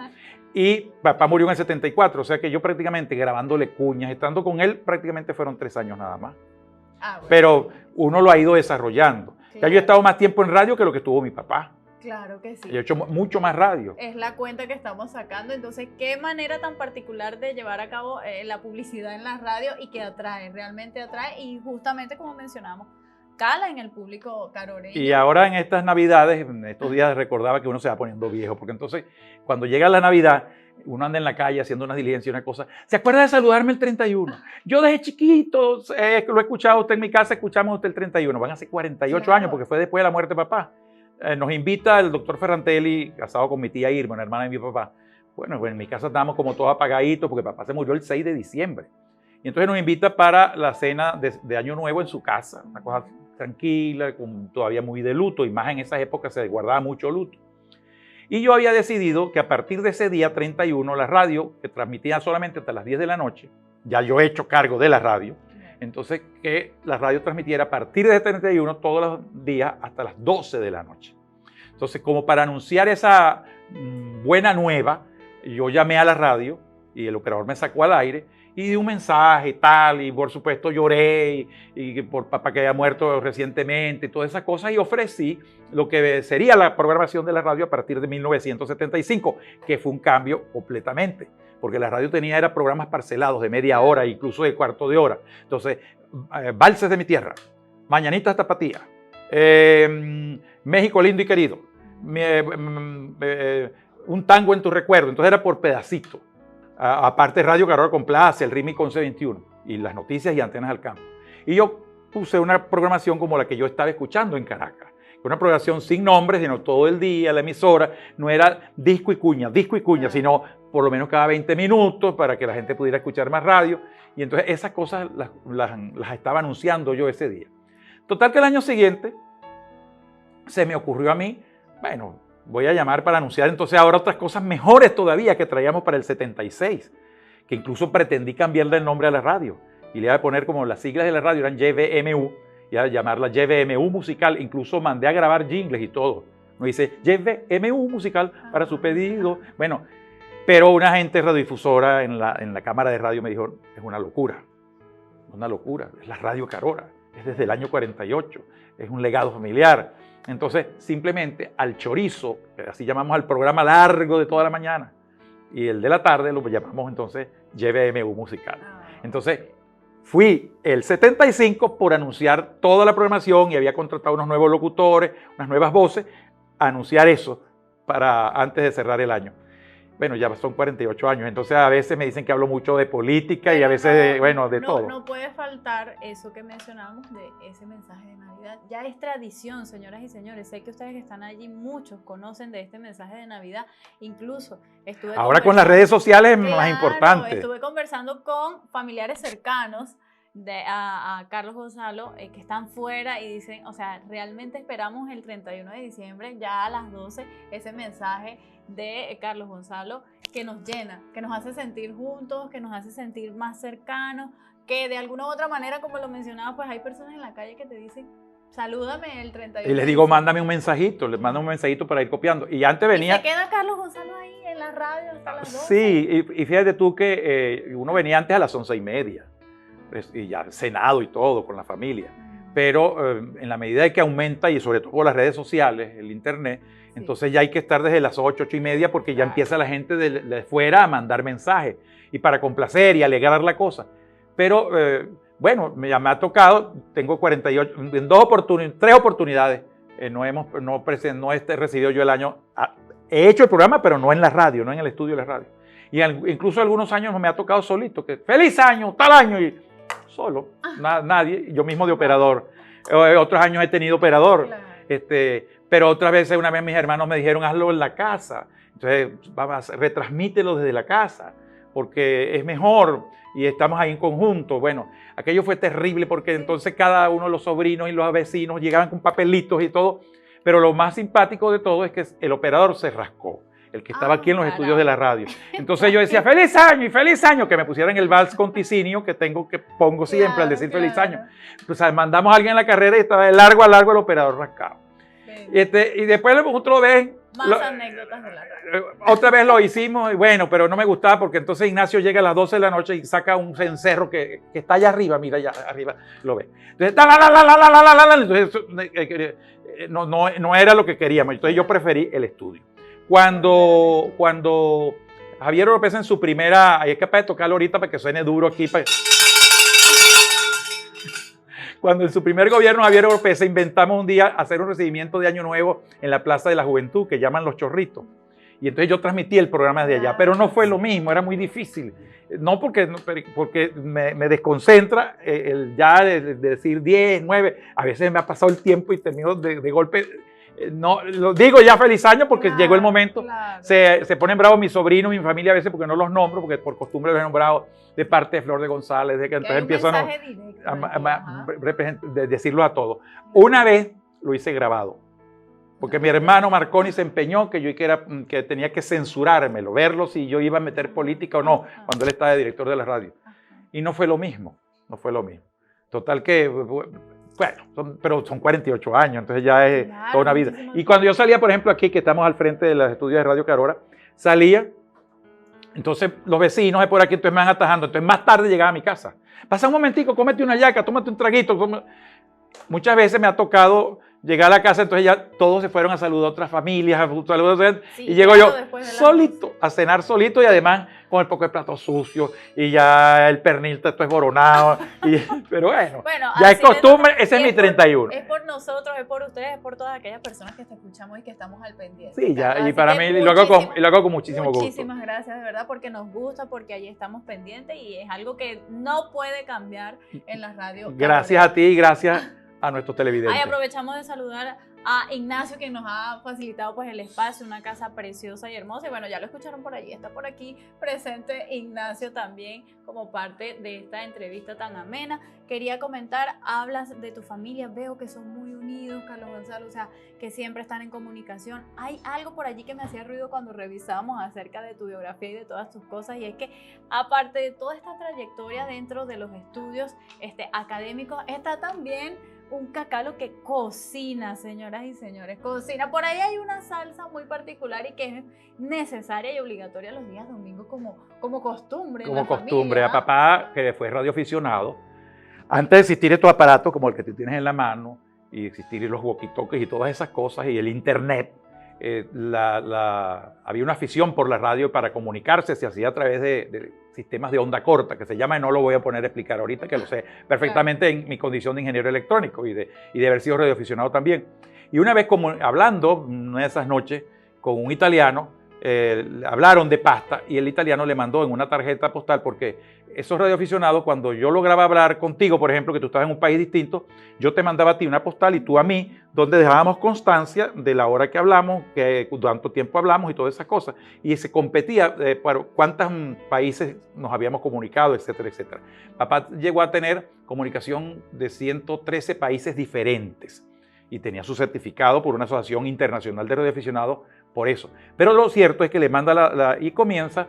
S2: Y papá murió en el 74, o sea que yo prácticamente grabándole cuñas, estando con él, prácticamente fueron 3 años nada más. Bueno. Pero uno lo ha ido desarrollando. Claro. Ya yo he estado más tiempo en radio que lo que estuvo mi papá.
S3: Claro que sí.
S2: Yo he hecho mucho más radio.
S3: Es la cuenta que estamos sacando. Entonces, qué manera tan particular de llevar a cabo la publicidad en la radio y que atrae, realmente atrae. Y justamente como mencionamos, cala en el público caroreño.
S2: Y ahora en estas Navidades, en estos días recordaba que uno se va poniendo viejo, porque entonces cuando llega la Navidad, uno anda en la calle haciendo una diligencia, una cosa. ¿Se acuerda de saludarme el 31? Yo desde chiquito, lo he escuchado usted en mi casa, escuchamos usted el 31. Van a ser 48 años, porque fue después de la muerte de papá. Nos invita el doctor Ferrantelli, casado con mi tía Irma, una hermana de mi papá. Bueno, en mi casa estábamos como todos apagaditos, porque papá se murió el 6 de diciembre. Y entonces nos invita para la cena de Año Nuevo en su casa, una cosa tranquila, todavía muy de luto, y más en esas épocas se guardaba mucho luto. Y yo había decidido que a partir de ese día 31, la radio, que transmitía solamente hasta las 10 de la noche, ya yo he hecho cargo de la radio, entonces que la radio transmitiera a partir de 31 todos los días hasta las 12 de la noche. Entonces, como para anunciar esa buena nueva, yo llamé a la radio y el operador me sacó al aire y di un mensaje y tal, y por supuesto lloré, y por papá que había muerto recientemente, y todas esas cosas, y ofrecí lo que sería la programación de la radio a partir de 1975, que fue un cambio completamente, porque la radio era programas parcelados de media hora, incluso de cuarto de hora. Entonces, Valses de mi tierra, Mañanitas Tapatía, México lindo y querido, un tango en tu recuerdo. Entonces era por pedacito. Aparte Radio Carola Complace, el Ritmo 1121 y las noticias y Antenas al Campo. Y yo puse una programación como la que yo estaba escuchando en Caracas. Una programación sin nombres, sino todo el día, la emisora. No era disco y cuña, sino por lo menos cada 20 minutos para que la gente pudiera escuchar más radio. Y entonces esas cosas las estaba anunciando yo ese día. Total que el año siguiente se me ocurrió a mí, bueno, voy a llamar para anunciar entonces ahora otras cosas mejores todavía que traíamos para el 76, que incluso pretendí cambiarle el nombre a la radio y le iba a poner como las siglas de la radio eran YVMU, y a llamarla YVMU Musical, incluso mandé a grabar jingles y todo. Me dice YVMU Musical para su pedido. Bueno, pero una agente radiodifusora en la cámara de radio me dijo, es una locura, es la Radio Carola, es desde el año 48, es un legado familiar. Entonces, simplemente al chorizo, así llamamos al programa largo de toda la mañana, y el de la tarde lo llamamos entonces YVMU Musical. Entonces, fui el 75 por anunciar toda la programación y había contratado unos nuevos locutores, unas nuevas voces, a anunciar eso antes de cerrar el año. Bueno, ya son 48 años, entonces a veces me dicen que hablo mucho de política y a veces, de todo.
S3: No puede faltar eso que mencionamos de ese mensaje de Navidad. Ya es tradición, señoras y señores. Sé que ustedes que están allí, muchos conocen de este mensaje de Navidad. Incluso
S2: ahora con las redes sociales es más importante.
S3: Estuve conversando con familiares cercanos a Carlos Gonzalo que están fuera y dicen, o sea, realmente esperamos el 31 de diciembre ya a las 12 ese mensaje de Carlos Gonzalo que nos llena, que nos hace sentir juntos, que nos hace sentir más cercanos, que de alguna u otra manera, como lo mencionaba, pues hay personas en la calle que te dicen, salúdame el 31.
S2: Y les digo, mándame un mensajito, les mando un mensajito para ir copiando. Y antes venía...
S3: ¿Y se queda Carlos Gonzalo ahí en la radio hasta las 12?
S2: Sí, y fíjate tú que uno venía antes a las 11:30, y ya cenado y todo con la familia. Pero en la medida de que aumenta, y sobre todo por las redes sociales, el internet, entonces ya hay que estar desde las 8, 8:30, porque ya empieza la gente de fuera a mandar mensajes, y para complacer y alegrar la cosa. Pero bueno, me ha tocado, tengo 48, en 3 oportunidades, no he recibido yo el año, he hecho el programa, pero no en la radio, no en el estudio de la radio. Y incluso algunos años me ha tocado solito, que feliz año, tal año, y solo, nadie, yo mismo de operador. Otros años he tenido operador, claro. Pero otras veces, una vez mis hermanos me dijeron, hazlo en la casa. Entonces, retransmítelo desde la casa, porque es mejor y estamos ahí en conjunto. Bueno, aquello fue terrible porque entonces cada uno de los sobrinos y los vecinos llegaban con papelitos y todo Pero lo más simpático de todo es que el operador se rascó, el que estaba aquí en los estudios de la radio. Entonces yo decía, ¡feliz año! Y ¡feliz año! Que me pusieran el vals con Ticinio que pongo siempre al decir feliz año. Pues mandamos a alguien en la carrera y estaba de largo a largo el operador rascado. Y después otra vez...
S3: Más anécdotas de la radio.
S2: Otra vez lo hicimos y bueno, pero no me gustaba porque entonces Ignacio llega a las 12 de la noche y saca un cencerro que está allá arriba, mira allá arriba, lo ve. Entonces, entonces no era lo que queríamos, entonces yo preferí el estudio. Cuando Javier Oropesa en su primera, ahí es capaz de tocarlo ahorita para que suene duro aquí. Cuando en su primer gobierno Javier Oropesa inventamos un día hacer un recibimiento de Año Nuevo en la Plaza de la Juventud, que llaman Los Chorritos. Y entonces yo transmití el programa de allá, pero no fue lo mismo, era muy difícil. No porque me desconcentra el ya de decir 10, 9, a veces me ha pasado el tiempo y termino de golpe. No, lo digo ya feliz año porque llegó el momento. Se ponen bravos mis sobrinos, mi familia a veces porque no los nombro, porque por costumbre los he nombrado de parte de Flor de González, de que entonces empiezo a decirlo a todos. Una vez lo hice grabado, porque mi hermano Marconi se empeñó que tenía que censurármelo, verlo si yo iba a meter política o no, cuando él estaba de director de la radio. Y no fue lo mismo, no fue lo mismo. Total que... Bueno, pero son 48 años, entonces ya es toda una vida. Y cuando yo salía, por ejemplo, aquí, que estamos al frente de los estudios de Radio Carora, salía, entonces los vecinos de por aquí entonces me van atajando, entonces más tarde llegaba a mi casa. Pasa un momentico, cómete una yaca, tómate un traguito. Muchas veces me ha tocado llegar a la casa, entonces ya todos se fueron a saludar a otras familias, y llego yo solito, a cenar solito y además con el poco de plato sucio y ya el pernil está esboronado. Pero bueno, ya es costumbre, ese es mi 31.
S3: Es por nosotros, es por ustedes, es por todas aquellas personas que te escuchamos y que estamos al pendiente.
S2: Sí, ya, y para mí lo hago con muchísimo gusto.
S3: Muchísimas gracias, de verdad, porque nos gusta, porque allí estamos pendientes y es algo que no puede cambiar en la radio.
S2: Gracias a ti y gracias a nuestros televidentes.
S3: Aprovechamos de saludar a Ignacio, que nos ha facilitado pues el espacio, una casa preciosa y hermosa. Y bueno, ya lo escucharon por allí, está por aquí presente Ignacio también como parte de esta entrevista tan amena. Quería comentar, hablas de tu familia, veo que son muy unidos, Carlos Gonzalo, o sea, que siempre están en comunicación. Hay algo por allí que me hacía ruido cuando revisábamos acerca de tu biografía y de todas tus cosas, y es que aparte de toda esta trayectoria dentro de los estudios académicos, está también un cacalo que cocina, señoras y señores, cocina. Por ahí hay una salsa muy particular y que es necesaria y obligatoria los días domingos como costumbre.
S2: Como costumbre, a papá, que fue radioaficionado, antes de existir estos aparatos como el que tú tienes en la mano, y existir los walkie-talkies y todas esas cosas, y el internet, había una afición por la radio para comunicarse, se hacía a través de sistemas de onda corta, que se llama, y no lo voy a poner a explicar ahorita, que lo sé perfectamente en mi condición de ingeniero electrónico y de haber sido radioaficionado también. Y una vez, como hablando, una de esas noches, con un italiano, hablaron de pasta y el italiano le mandó en una tarjeta postal, porque esos radioaficionados, cuando yo lograba hablar contigo, por ejemplo, que tú estabas en un país distinto, yo te mandaba a ti una postal y tú a mí, donde dejábamos constancia de la hora que hablamos, cuánto tiempo hablamos y todas esas cosas. Y se competía por cuántos países nos habíamos comunicado, etcétera, etcétera. Papá llegó a tener comunicación de 113 países diferentes y tenía su certificado por una asociación internacional de radioaficionados por eso. Pero lo cierto es que le manda y comienza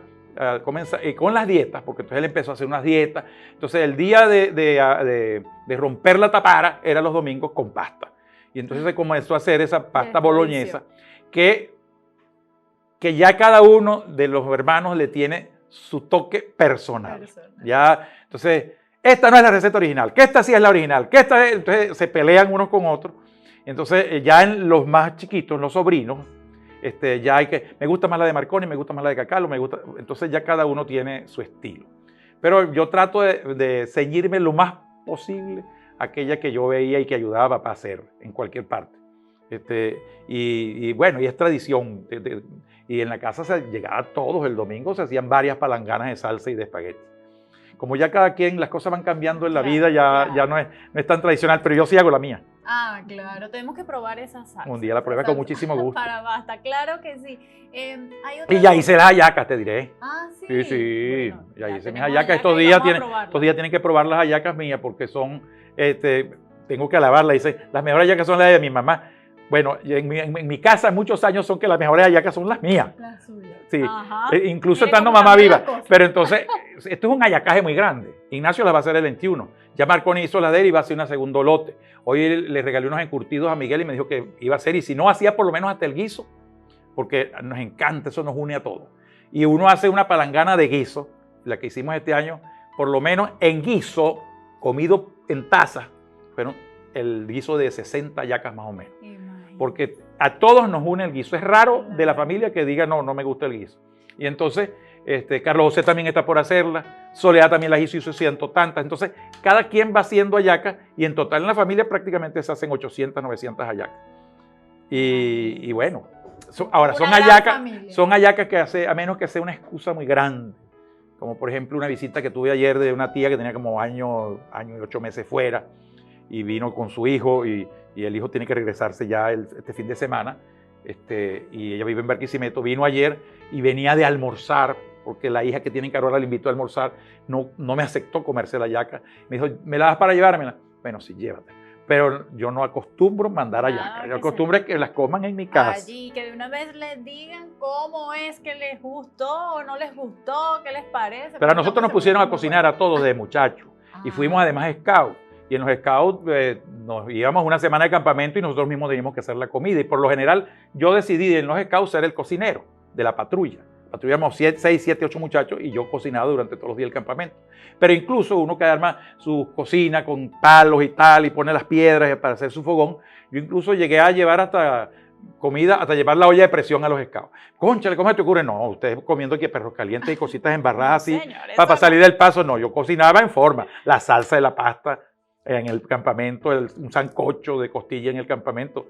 S2: con las dietas, porque entonces él empezó a hacer unas dietas. Entonces el día de romper la tapara era los domingos con pasta. Y entonces se comenzó a hacer esa pasta boloñesa que ya cada uno de los hermanos le tiene su toque personal. Ya, entonces, esta no es la receta original, que esta sí es la original, que esta es, entonces se pelean unos con otros. Entonces ya en los más chiquitos, los sobrinos, ya hay que, me gusta más la de Marconi, me gusta más la de Cacalo, entonces ya cada uno tiene su estilo. Pero yo trato de ceñirme lo más posible a aquella que yo veía y que ayudaba a papá a hacer en cualquier parte. Y bueno, y es tradición. Y en la casa se llegaba todos el domingo, se hacían varias palanganas de salsa y de espagueti. Como ya cada quien, las cosas van cambiando en la vida, ya no es tan tradicional, pero yo sí hago la mía.
S3: Ah, claro, tenemos que probar esa salsa.
S2: Un día la pruebas con muchísimo gusto.
S3: Para basta, claro que sí.
S2: Y ya hice las hallacas, te diré.
S3: Ah, sí.
S2: Sí,
S3: bueno,
S2: ya hice mis hallacas. Estos días tienen que probar las hallacas mías porque son, tengo que alabarlas. Dice, las mejores hallacas son las de mi mamá. Bueno, y en mi casa muchos años son que las mejores hallacas son las mías.
S3: La suya.
S2: Sí,
S3: Ajá.
S2: incluso
S3: Mire
S2: estando
S3: cómo
S2: mamá
S3: cambian
S2: viva.
S3: las cosas.
S2: Pero entonces, esto es un hallacaje muy grande. Ignacio las va a hacer el 21. Ya Marconi hizo la de él y va a hacer una segundo lote. Hoy le regalé unos encurtidos a Miguel y me dijo que iba a hacer. Y si no, hacía por lo menos hasta el guiso, porque nos encanta, eso nos une a todos. Y uno hace una palangana de guiso, la que hicimos este año, por lo menos en guiso, comido en taza, pero el guiso de 60 hallacas más o menos. Porque a todos nos une el guiso. Es raro de la familia que diga, no me gusta el guiso. Y entonces, Carlos José también está por hacerla, Soledad también las hizo 100 tantas. Entonces, cada quien va haciendo hallacas y en total en la familia prácticamente se hacen 800, 900 hallacas. Y bueno, ahora son hallacas que hace, a menos que sea una excusa muy grande. Como por ejemplo una visita que tuve ayer de una tía que tenía como año y 8 meses fuera y vino con su hijo y el hijo tiene que regresarse ya este fin de semana y ella vive en Barquisimeto, vino ayer y venía de almorzar porque la hija que tiene en Carola le invitó a almorzar, no me aceptó comerse la hallaca, me dijo, ¿me la das para llevármela? Bueno, sí, llévate. Pero yo no acostumbro mandar hallacas, yo acostumbro que las coman en mi casa.
S3: Allí, que de una vez les digan cómo es que les gustó o no les gustó, qué les parece.
S2: Pero a nosotros nos pusieron a cocinar a todos de muchachos y fuimos además scouts. Y en los scouts nos íbamos una semana de campamento y nosotros mismos teníamos que hacer la comida. Y por lo general yo decidí en los scouts ser el cocinero de la patrulla. Patrullamos 6, 7, 8 muchachos y yo cocinaba durante todos los días del campamento. Pero incluso uno que arma su cocina con palos y tal y pone las piedras para hacer su fogón. Yo incluso llegué a llevar hasta comida, hasta llevar la olla de presión a los scouts. Cónchale, ¿cómo se te ocurre? No, ustedes comiendo aquí perros calientes y cositas embarradas así.
S3: Señor,
S2: para salir del paso, no, yo cocinaba en forma. La salsa de la pasta en el campamento, un sancocho de costilla en el campamento,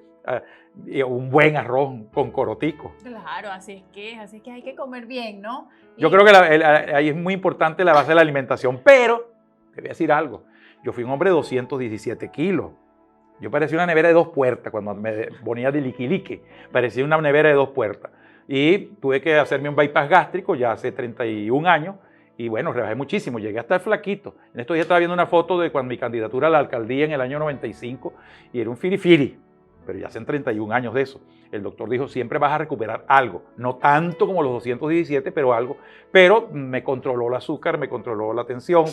S2: un buen arroz con corotico.
S3: Claro, así es que hay que comer bien, ¿no?
S2: Yo creo que ahí es muy importante la base de la alimentación, pero te voy a decir algo, yo fui un hombre de 217 kilos, yo parecía una nevera de 2 puertas cuando me ponía de liquilique, parecía una nevera de 2 puertas, y tuve que hacerme un bypass gástrico ya hace 31 años, y bueno, rebajé muchísimo, llegué a estar flaquito. En estos días estaba viendo una foto de cuando mi candidatura a la alcaldía en el año 95 y era un firifiri, pero ya hacen 31 años de eso. El doctor dijo, siempre vas a recuperar algo, no tanto como los 217, pero algo. Pero me controló el azúcar, me controló la tensión,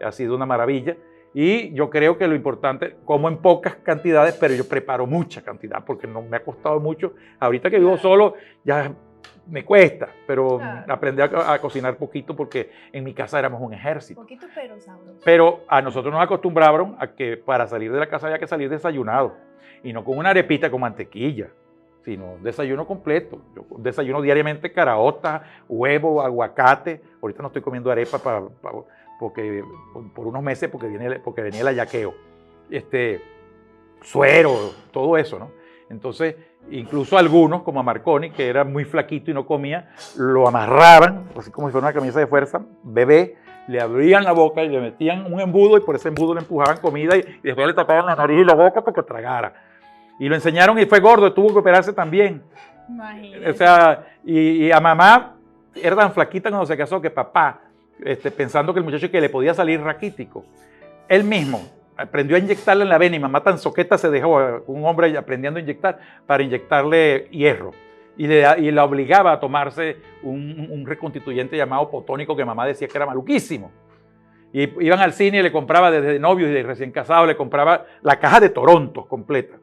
S2: ha sido una maravilla. Y yo creo que lo importante, como en pocas cantidades, pero yo preparo mucha cantidad porque no me ha costado mucho. Ahorita que vivo solo, ya me cuesta, pero aprendí a cocinar poquito porque en mi casa éramos un ejército.
S3: Poquito pero sabroso.
S2: Pero a nosotros nos acostumbraron a que para salir de la casa había que salir desayunado y no con una arepita con mantequilla, sino desayuno completo. Yo desayuno diariamente caraota, huevo, aguacate. Ahorita no estoy comiendo arepa porque por unos meses porque venía el hallaqueo. Suero, todo eso, ¿no? Entonces, incluso algunos, como a Marconi, que era muy flaquito y no comía, lo amarraban, así como si fuera una camisa de fuerza, bebé, le abrían la boca y le metían un embudo y por ese embudo le empujaban comida y después le tapaban la nariz y la boca para que tragara. Y lo enseñaron y fue gordo, tuvo que operarse también.
S3: Imagínate.
S2: O sea, y a mamá era tan flaquita cuando se casó que papá, pensando que el muchacho que le podía salir raquítico, él mismo aprendió a inyectarle en la vena y mamá tan soqueta se dejó, un hombre aprendiendo a inyectar para inyectarle hierro y la obligaba a tomarse un reconstituyente llamado potónico que mamá decía que era maluquísimo. Y iban al cine y le compraba desde novios y de recién casados, le compraba la caja de Toronto completa.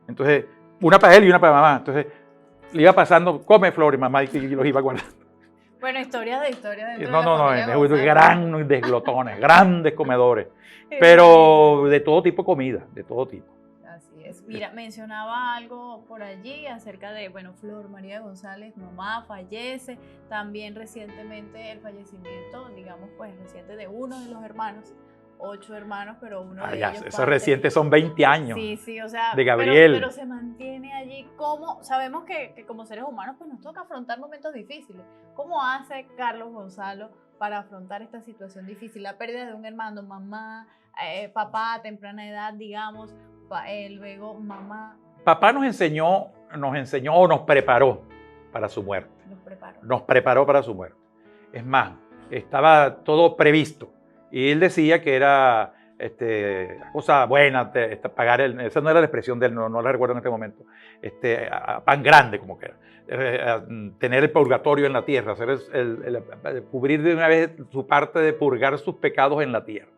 S2: Entonces, una para él y una para mamá. Entonces, le iba pasando, come Flor y mamá y los iba guardando.
S3: Bueno, historia de
S2: No, grandes glotones, grandes comedores, pero de todo tipo de comida, de todo tipo.
S3: Así es. Mira, mencionaba algo por allí acerca de, bueno, Flor María González, mamá, fallece, también recientemente el fallecimiento, digamos, pues reciente de uno de los hermanos, 8 hermanos, pero uno de ellos
S2: esos recientes son 20 años.
S3: Sí, o sea,
S2: de Gabriel.
S3: Pero se mantiene allí. ¿Cómo? Sabemos que como seres humanos pues nos toca afrontar momentos difíciles. ¿Cómo hace Carlos Gonzalo para afrontar esta situación difícil? La pérdida de un hermano, mamá, papá a temprana edad, digamos, luego mamá.
S2: Papá nos enseñó o nos preparó para su muerte. Nos preparó para su muerte. Es más, estaba todo previsto. Y él decía que era cosa buena, pagar esa no era la expresión de él, no la recuerdo en este momento, pan grande como que era, tener el purgatorio en la tierra, hacer cubrir de una vez su parte de purgar sus pecados en la tierra.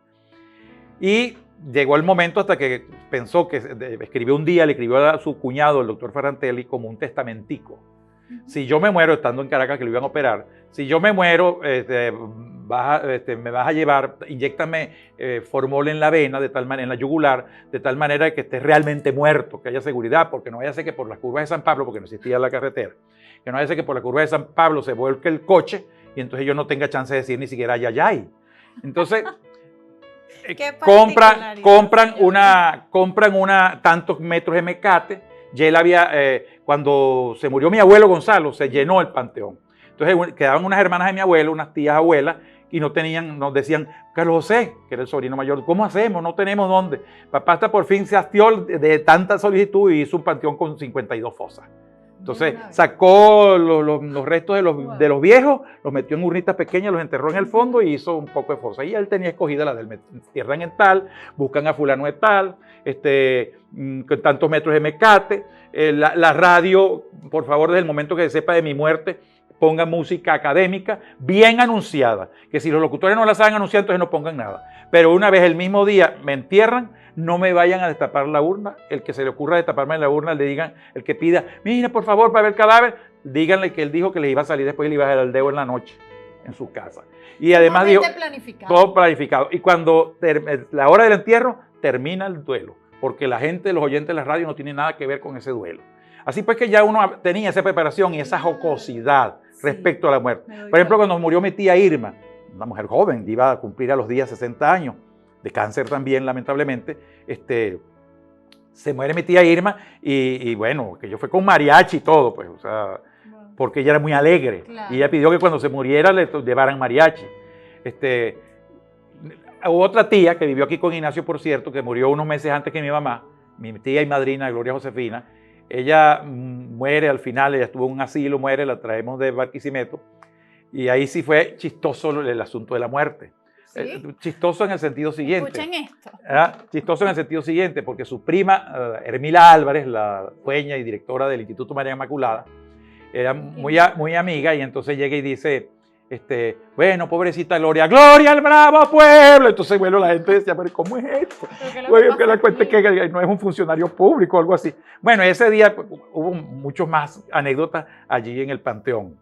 S2: Y llegó el momento hasta que pensó que escribió un día, le escribió a su cuñado, el doctor Ferrantelli, como un testamentico. Si yo me muero, estando en Caracas que lo iban a operar, si yo me muero, me vas a llevar, inyéctame formol en la vena, de tal manera, en la yugular, de tal manera que estés realmente muerto, que haya seguridad, porque no vaya a ser que por las curvas de San Pablo, porque no existía la carretera, que no vaya a ser que por la curva de San Pablo se vuelque el coche y entonces yo no tenga chance de decir ni siquiera ayayay. Entonces, compran una tantos metros de mecate. Ya él había, cuando se murió mi abuelo Gonzalo, se llenó el panteón. Entonces quedaban unas hermanas de mi abuelo, unas tías abuelas, y nos decían, Carlos José, que era el sobrino mayor, ¿cómo hacemos? No tenemos dónde. Papá hasta por fin se hastió de tanta solicitud y hizo un panteón con 52 fosas. Entonces sacó los restos de los viejos, los metió en urnitas pequeñas, los enterró en el fondo y hizo un poco de fosa. Y él tenía escogida la del entierran en tal, buscan a fulano de tal, con tantos metros de mecate. La radio, por favor, desde el momento que se sepa de mi muerte, ponga música académica bien anunciada. Que si los locutores no la saben anunciar, entonces no pongan nada. Pero una vez el mismo día me entierran, no me vayan a destapar la urna. El que se le ocurra destaparme la urna, le digan, el que pida, mira, por favor, para ver el cadáver, díganle que él dijo que le iba a salir después y le iba a dar el dedo en la noche en su casa. Y además dijo, todo planificado. Y cuando la hora del entierro, termina el duelo, porque la gente, los oyentes de la radio no tienen nada que ver con ese duelo. Así pues que ya uno tenía esa preparación y esa jocosidad respecto a la muerte. Por ejemplo, cuando murió mi tía Irma, una mujer joven, iba a cumplir a los días 60 años, de cáncer también, lamentablemente, se muere mi tía Irma y bueno, que yo fue con mariachi y todo, pues, o sea, porque ella era muy alegre. Claro. Y ella pidió que cuando se muriera le llevaran mariachi. Otra tía que vivió aquí con Ignacio, por cierto, que murió unos meses antes que mi mamá, mi tía y madrina, Gloria Josefina, ella muere al final, ella estuvo en un asilo, muere, la traemos de Barquisimeto, y ahí sí fue chistoso el asunto de la muerte. ¿Sí? Chistoso en el sentido siguiente.
S3: Escuchen esto.
S2: Chistoso en el sentido siguiente, porque su prima, Hermila Álvarez, la dueña y directora del Instituto María Inmaculada, era muy amiga, y entonces llega y dice, bueno, pobrecita Gloria, ¡Gloria al bravo pueblo! Entonces, bueno, la gente decía, pero ¿cómo es esto? Que la cuente que no es un funcionario público o algo así. Bueno, ese día hubo muchos más anécdotas allí en el Panteón.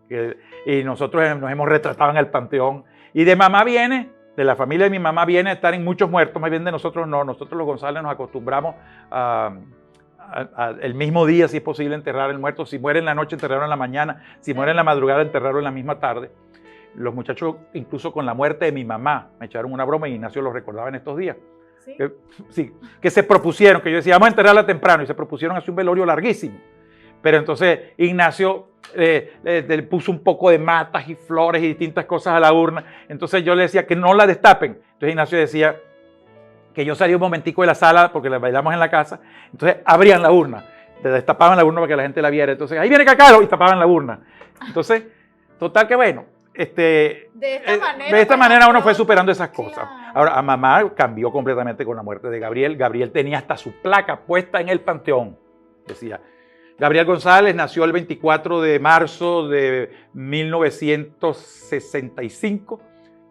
S2: Y nosotros nos hemos retratado en el Panteón. Y de mamá viene, de la familia de mi mamá viene a estar en muchos muertos, más bien de nosotros no. Nosotros los González nos acostumbramos el mismo día, si es posible, enterrar el muerto. Si muere en la noche, enterrarlo en la mañana. Si muere en la madrugada, enterrarlo en la misma tarde. Los muchachos, incluso con la muerte de mi mamá, me echaron una broma y Ignacio lo recordaba en estos días. ¿Sí? Que se propusieron, que yo decía, vamos a enterrarla temprano, y se propusieron hacer un velorio larguísimo. Pero entonces Ignacio le puso un poco de matas y flores y distintas cosas a la urna. Entonces yo le decía que no la destapen. Entonces Ignacio decía que yo salía un momentico de la sala porque la bailamos en la casa. Entonces abrían la urna, destapaban la urna para que la gente la viera. Entonces, ahí viene Cacalo, y tapaban la urna. Entonces, total que bueno. De esta manera uno fue superando esas cosas. Claro. Ahora, a mamá cambió completamente con la muerte de Gabriel. Gabriel tenía hasta su placa puesta en el Panteón. Decía, Gabriel González nació el 24 de marzo de 1965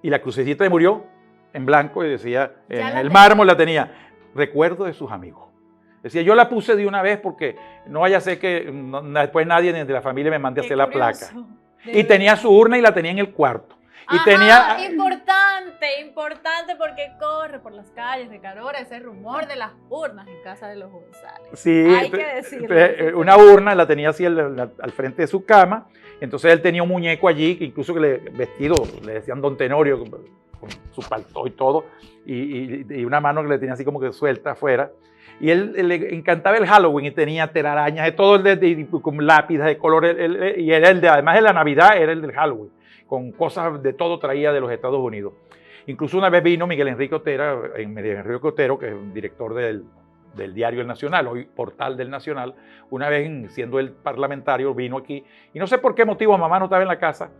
S2: y la crucecita le murió en blanco y decía, en el mármol la tenía, recuerdo de sus amigos. Decía, yo la puse de una vez porque no vaya a ser que después nadie de la familia me mande a hacer la placa. Y tenía su urna y la tenía en el cuarto. Y
S3: importante porque corre por las calles de Carora ese rumor de las urnas en casa de los González.
S2: Sí,
S3: hay que decirlo.
S2: Una urna la tenía así al frente de su cama. Entonces él tenía un muñeco allí, que incluso vestido, le decían Don Tenorio, con su paltó y todo, y una mano que le tenía así como que suelta afuera. Y él le encantaba el Halloween y tenía telarañas de todo, con lápidas de color. Y era además de la Navidad, era el del Halloween, con cosas de todo traía de los Estados Unidos. Incluso una vez vino Miguel Enrique Otero, que es un director del diario El Nacional, hoy portal del Nacional. Una vez, siendo él parlamentario, vino aquí. Y no sé por qué motivo, mamá no estaba en la casa.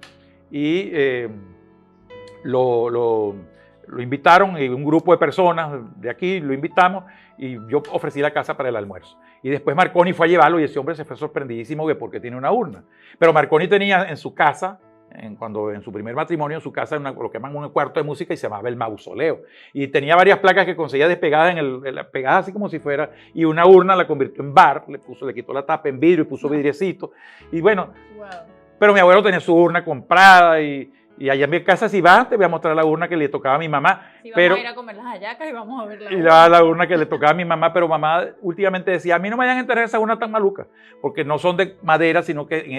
S2: Y lo invitaron y un grupo de personas de aquí lo invitamos y yo ofrecí la casa para el almuerzo. Y después Marconi fue a llevarlo y ese hombre se fue sorprendidísimo de por qué tiene una urna. Pero Marconi tenía en su casa, cuando en su primer matrimonio, en su casa, lo que llaman un cuarto de música y se llamaba el mausoleo. Y tenía varias placas que conseguía despegadas, pegadas así como si fuera, y una urna la convirtió en bar, le quitó la tapa en vidrio y puso vidriecito. Y bueno,
S3: Wow.
S2: pero mi abuelo tenía su urna comprada y allá en mi casa, si vas, te voy a mostrar la urna que le tocaba a mi mamá.
S3: Sí, vamos
S2: pero,
S3: a ir a comer las hallacas y vamos a ver la
S2: y
S3: urna.
S2: la urna que le tocaba a mi mamá, pero mamá últimamente decía, a mí no me vayan a enterrar esas urnas tan malucas, porque no son de madera, sino que en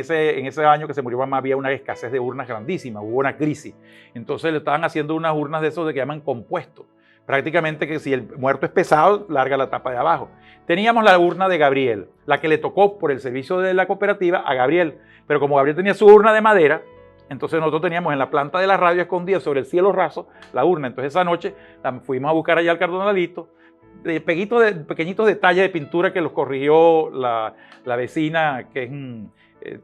S2: ese año que se murió mamá había una escasez de urnas grandísima, hubo una crisis. Entonces le estaban haciendo unas urnas de esos de que llaman compuestos. Prácticamente que si el muerto es pesado, larga la tapa de abajo. Teníamos la urna de Gabriel, la que le tocó por el servicio de la cooperativa a Gabriel, pero como Gabriel tenía su urna de madera, entonces nosotros teníamos en la planta de la radio escondida sobre el cielo raso la urna. Entonces esa noche la fuimos a buscar allá al Cardonalito, pequeñitos detalles de pintura que los corrigió la vecina que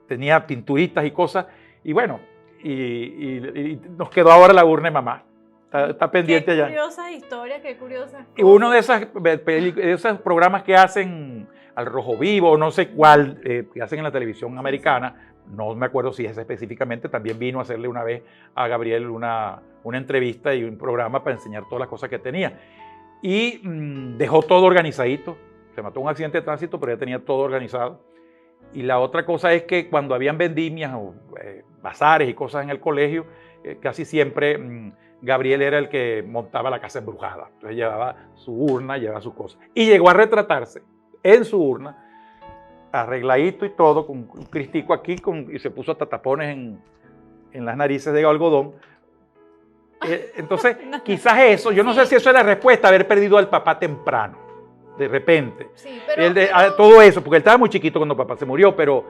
S2: tenía pinturitas y cosas. Y bueno, y nos quedó ahora la urna de mamá. Está pendiente allá.
S3: Qué curiosa historia, qué curiosa.
S2: Y uno de esos programas que hacen al rojo vivo, no sé cuál, que hacen en la televisión americana, no me acuerdo si es específicamente, también vino a hacerle una vez a Gabriel una entrevista y un programa para enseñar todas las cosas que tenía. Y dejó todo organizadito. Se mató en un accidente de tránsito, pero ya tenía todo organizado. Y la otra cosa es que cuando habían vendimias o bazares y cosas en el colegio, casi siempre Gabriel era el que montaba la casa embrujada. Entonces llevaba su urna, llevaba sus cosas. Y llegó a retratarse en su urna, arregladito y todo, con un cristico aquí, y se puso hasta tapones en las narices de algodón. Entonces, quizás eso, yo no sé si eso es la respuesta, haber perdido al papá temprano, de repente.
S3: Sí, pero
S2: Todo eso, porque él estaba muy chiquito cuando papá se murió, pero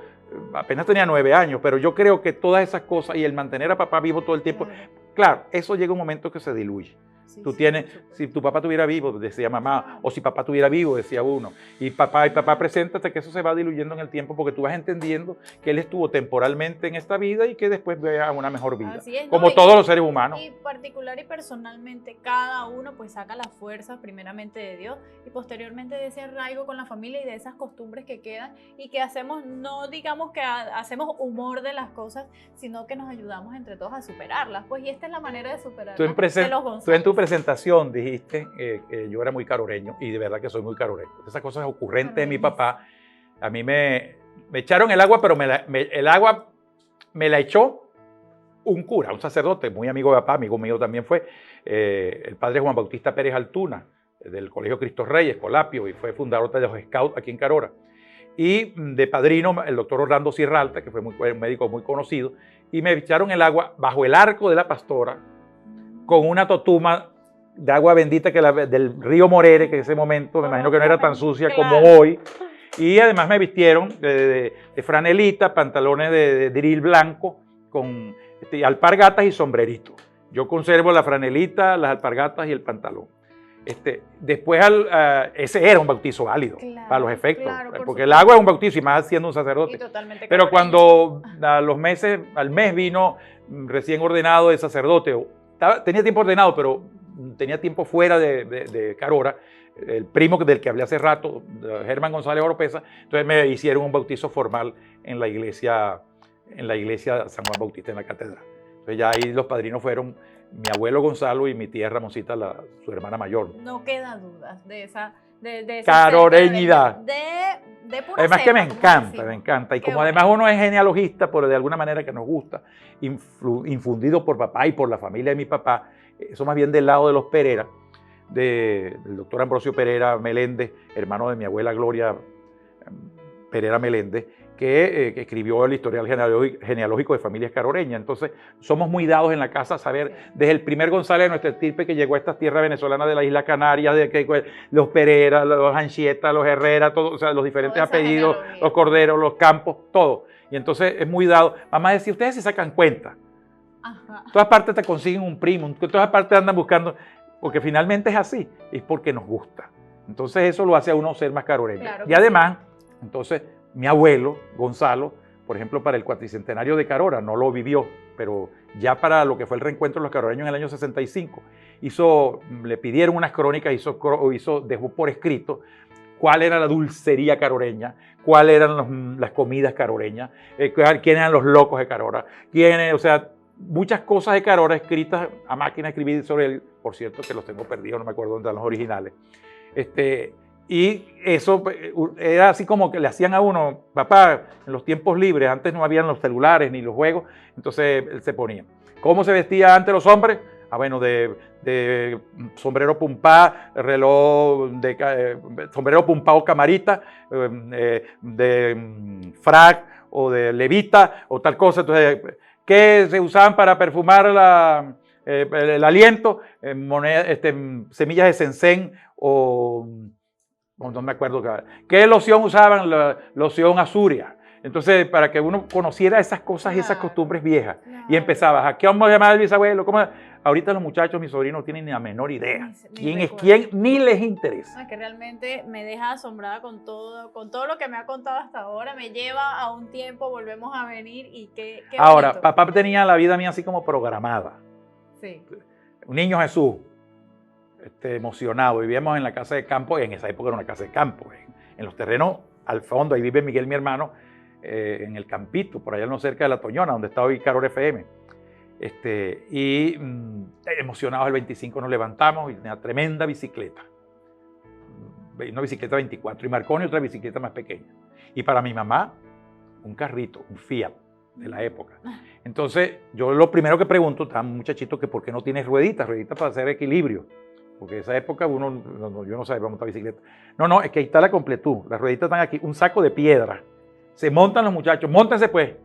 S2: apenas tenía 9 años, pero yo creo que todas esas cosas y el mantener a papá vivo todo el tiempo, claro, eso llega un momento que se diluye.
S3: Sí,
S2: Tú
S3: sí,
S2: tienes,
S3: por supuesto.
S2: si tu papá estuviera vivo, decía mamá, o si papá estuviera vivo, decía uno, y papá, preséntate, que eso se va diluyendo en el tiempo, porque tú vas entendiendo que él estuvo temporalmente en esta vida y que después vea una mejor vida,
S3: Así es,
S2: como
S3: ¿no?
S2: todos los seres humanos.
S3: Y particular y personalmente, cada uno pues saca las fuerzas primeramente de Dios y posteriormente de ese arraigo con la familia y de esas costumbres que quedan y que hacemos, no digamos que hacemos humor de las cosas, sino que nos ayudamos entre todos a superarlas. Pues y esta es la manera de superarlas
S2: Tú en,
S3: de los
S2: tú
S3: González.
S2: en tu presentación dijiste que yo era muy caroreño, y de verdad que soy muy caroreño. Esas cosas ocurrentes de mi papá, a mí me echaron el agua, pero el agua me la echó un cura, un sacerdote, muy amigo de papá, amigo mío también fue, el padre Juan Bautista Pérez Altuna, del Colegio Cristo Rey, Escolapio, y fue fundador de los Scouts aquí en Carora. Y de padrino, el doctor Orlando Sierralta, que fue un médico muy conocido, y me echaron el agua bajo el arco de la Pastora, con una totuma de agua bendita del río Morere, que en ese momento me imagino que no era tan sucia como hoy. Y además me vistieron de franelita, pantalones de drill blanco, con alpargatas y sombrerito. Yo conservo la franelita, las alpargatas y el pantalón. Después, ese era un bautizo válido,
S3: Claro,
S2: para los efectos,
S3: claro, por
S2: porque el
S3: supuesto.
S2: agua es un bautizo y más siendo un
S3: Y
S2: sacerdote.
S3: totalmente
S2: Pero
S3: caroreño.
S2: cuando al mes vino recién ordenado de sacerdote, tenía tiempo ordenado, pero tenía tiempo fuera de Carora, el primo del que hablé hace rato, Germán González Oropesa, entonces me hicieron un bautizo formal en la iglesia San Juan Bautista, en la catedral. Entonces ya ahí los padrinos fueron mi abuelo Gonzalo y mi tía Ramoncita, su hermana mayor.
S3: No queda dudas de esa
S2: Caroreñidad.
S3: De pura
S2: Además que me
S3: cepa, como
S2: encanta,
S3: decimos.
S2: me encanta. Y
S3: Qué
S2: como
S3: bueno.
S2: además uno es genealogista, pero de alguna manera que nos gusta, infundido por papá y por la familia de mi papá, eso más bien del lado de los Pereira, del doctor Ambrosio Pereira Meléndez, hermano de mi abuela Gloria Pereira Meléndez, que escribió el historial genealógico de familias caroreñas. Entonces, somos muy dados en la casa a saber, desde el primer González de nuestra estirpe que llegó a estas tierras venezolanas de la isla Canarias, los Pereira, los Anchieta, los Herrera, todos, o sea, los diferentes
S3: Toda esa
S2: apellidos,
S3: genealogía.
S2: los Corderos, los Campos, todo. Y entonces es muy dado. Mamá decía, ustedes se sacan cuenta.
S3: Ajá.
S2: En todas partes te consiguen un primo, en todas partes andan buscando, porque finalmente es así, es porque nos gusta. Entonces eso lo hace a uno ser más caroreño.
S3: Claro
S2: Y
S3: que
S2: además, entonces, mi abuelo, Gonzalo, por ejemplo, para el cuatricentenario de Carora, no lo vivió, pero ya para lo que fue el reencuentro de los caroreños en el año 65, le pidieron unas crónicas, dejó por escrito cuál era la dulcería caroreña, cuáles eran las comidas caroreñas, quiénes eran los locos de Carora, o sea, muchas cosas de Carora escritas a máquina de escribir sobre él, por cierto que los tengo perdidos, no me acuerdo dónde están los originales. Y eso era así como que le hacían a uno, papá, en los tiempos libres, antes no habían los celulares ni los juegos, entonces él se ponía. ¿Cómo se vestían antes los hombres? Bueno, de sombrero pumpá, reloj, sombrero pumpá o camarita, de frac o de levita o tal cosa. Entonces, ¿qué se usaban para perfumar el aliento? Semillas de sencén o no me acuerdo. ¿Qué loción usaban? La loción Azuria. Entonces, para que uno conociera esas cosas y esas costumbres viejas. Y empezabas, ¿a qué vamos a llamar al bisabuelo? Ahorita los muchachos, mis sobrinos, no tienen ni la menor idea. ¿Quién es quién? Ni les interesa.
S3: No, es que realmente me deja asombrada con todo lo que me ha contado hasta ahora. Me lleva a un tiempo, volvemos a venir y qué
S2: Ahora,
S3: bonito.
S2: papá tenía la vida mía así como programada.
S3: Sí.
S2: Un niño Jesús, emocionado. Vivíamos en la casa de campo, en esa época era una casa de campo, en los terrenos al fondo, ahí vive Miguel, mi hermano, en el campito, por allá no cerca de La Toñona, donde está hoy Carora FM. Emocionados el 25 nos levantamos y tenía una tremenda bicicleta. Una bicicleta 24 y Marconi otra bicicleta más pequeña. Y para mi mamá, un carrito, un Fiat de la época. Entonces, yo lo primero que pregunto, está un muchachito que por qué no tiene rueditas para hacer equilibrio. Porque en esa época yo no sabía montar bicicleta. No, es que ahí está la completud. Las rueditas están aquí, un saco de piedra. Se montan los muchachos, móntense pues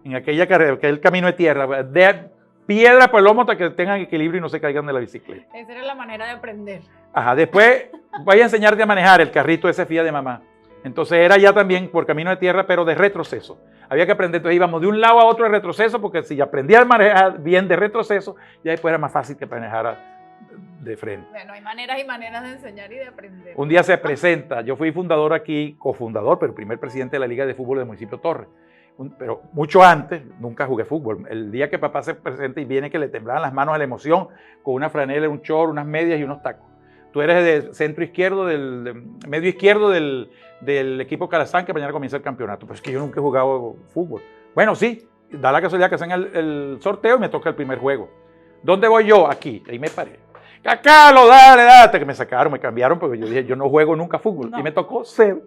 S2: en aquella carrera, aquel camino de tierra, de piedra por el lomo hasta que tengan equilibrio y no se caigan de la bicicleta.
S3: Esa era la manera de aprender.
S2: Ajá, después voy a enseñarte a manejar el carrito ese Fiat de mamá. Entonces era ya también por camino de tierra, pero de retroceso. Había que aprender, entonces íbamos de un lado a otro de retroceso, porque si aprendía a manejar bien de retroceso, ya después era más fácil que manejara de frente.
S3: Bueno, hay maneras y maneras de enseñar y de aprender.
S2: Un día se presenta, yo fui fundador aquí, cofundador, pero primer presidente de la Liga de Fútbol del municipio Torres. Pero mucho antes, nunca jugué fútbol. El día que papá se presenta y viene que le temblaban las manos a la emoción, con una franela, un short, unas medias y unos tacos. Tú eres de centro izquierdo, medio izquierdo del equipo Calazán, que mañana comienza el campeonato. Pero es que yo nunca he jugado fútbol. Bueno, sí, da la casualidad que hacen el sorteo y me toca el primer juego. ¿Dónde voy yo? Aquí. Ahí me paré. Cacalo, dale, hasta que me sacaron, me cambiaron, porque yo dije, yo no juego nunca fútbol. No. Y me tocó ser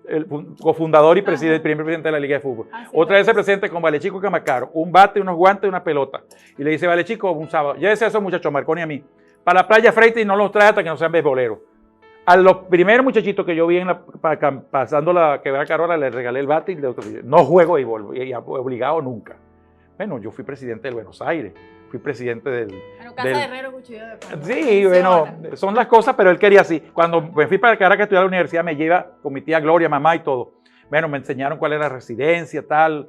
S2: el cofundador y primer presidente de la Liga de Fútbol. Otra vez se presenta con Valechico Camacaro, un bate, unos guantes y una pelota. Y le dice, Valechico, un sábado, llévese a esos muchachos, Marconi y a mí, para la playa Freite y no los trae hasta que no sean beisboleros. A los primeros muchachitos que yo vi pasando la quebrada Carora, les regalé el bate y le dije, no juego béisbol, y obligado nunca. Bueno, yo fui presidente del Buenos Aires. Fui presidente
S3: Bueno, casa de herrero, cuchillo de palo.
S2: Sí, bueno, son las cosas, pero él quería así. Cuando me fui para Caracas a estudiar a la universidad, me lleva con mi tía Gloria, mamá y todo. Bueno, me enseñaron cuál era la residencia, tal.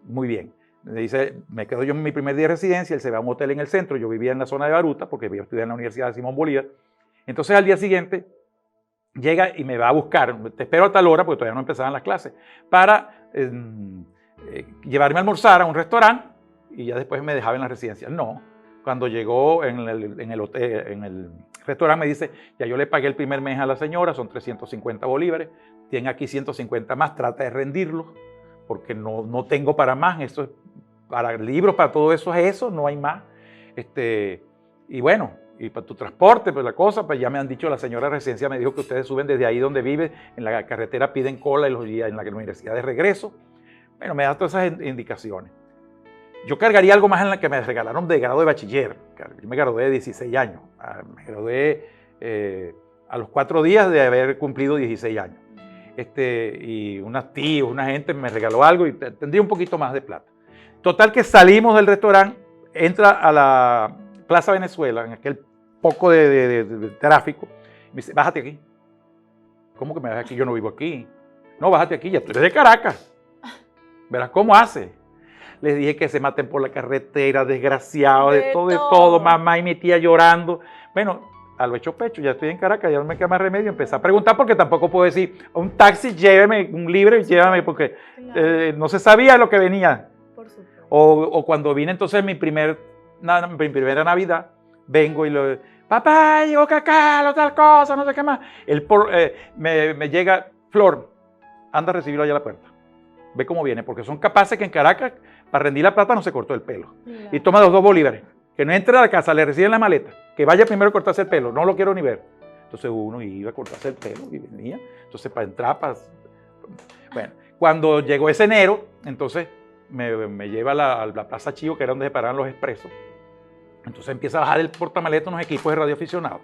S2: Muy bien. Me dice, me quedo yo en mi primer día de residencia, él se va a un hotel en el centro, yo vivía en la zona de Baruta, porque yo estudié en la Universidad de Simón Bolívar. Entonces, al día siguiente, llega y me va a buscar, te espero a tal hora, porque todavía no empezaban las clases, para llevarme a almorzar a un restaurante, y ya después me dejaba en la residencia. No, cuando llegó en el restaurante me dice, ya yo le pagué el primer mes a la señora, son 350 bolívares, tiene aquí 150 más, trata de rendirlos, porque no tengo para más, esto es para libros, para todo eso es eso, no hay más. Y bueno, y para tu transporte, pues la cosa, pues ya me han dicho, la señora de residencia me dijo que ustedes suben desde ahí donde vive, en la carretera piden cola y en la universidad de regreso. Bueno, me da todas esas indicaciones. Yo cargaría algo más en la que me regalaron de grado de bachiller. Yo me gradué de 16 años. Me gradué a los 4 días de haber cumplido 16 años. Y unas tíos, una gente me regaló algo y tendría un poquito más de plata. Total que salimos del restaurante, entra a la Plaza Venezuela, en aquel poco de tráfico, y me dice, bájate aquí. ¿Cómo que me bajas aquí? Yo no vivo aquí. No, bájate aquí, ya tú eres de Caracas. Verás cómo hace. Les dije que se maten por la carretera, desgraciados, de todo, mamá y mi tía llorando. Bueno, a lo hecho pecho, ya estoy en Caracas, ya no me queda más remedio, empecé a preguntar porque tampoco puedo decir, un taxi, lléveme, un libre, llévame, porque no se sabía lo que venía.
S3: Por supuesto.
S2: O cuando vine entonces mi primera Navidad, vengo y papá, llegó Cacalo, tal cosa, no sé qué más. Me llega, Flor, anda a recibirlo allá a la puerta. Ve cómo viene, porque son capaces que en Caracas, para rendir la plata, no se cortó el pelo.
S3: Claro.
S2: Y toma los 2 bolívares. Que no entre a la casa, le reciben la maleta. Que vaya primero a cortarse el pelo, no lo quiero ni ver. Entonces uno iba a cortarse el pelo y venía. Entonces para entrar, bueno, cuando llegó ese enero, entonces me lleva a la Plaza Chío, que era donde se paraban los expresos. Entonces empieza a bajar el portamaleta unos equipos de radioaficionados.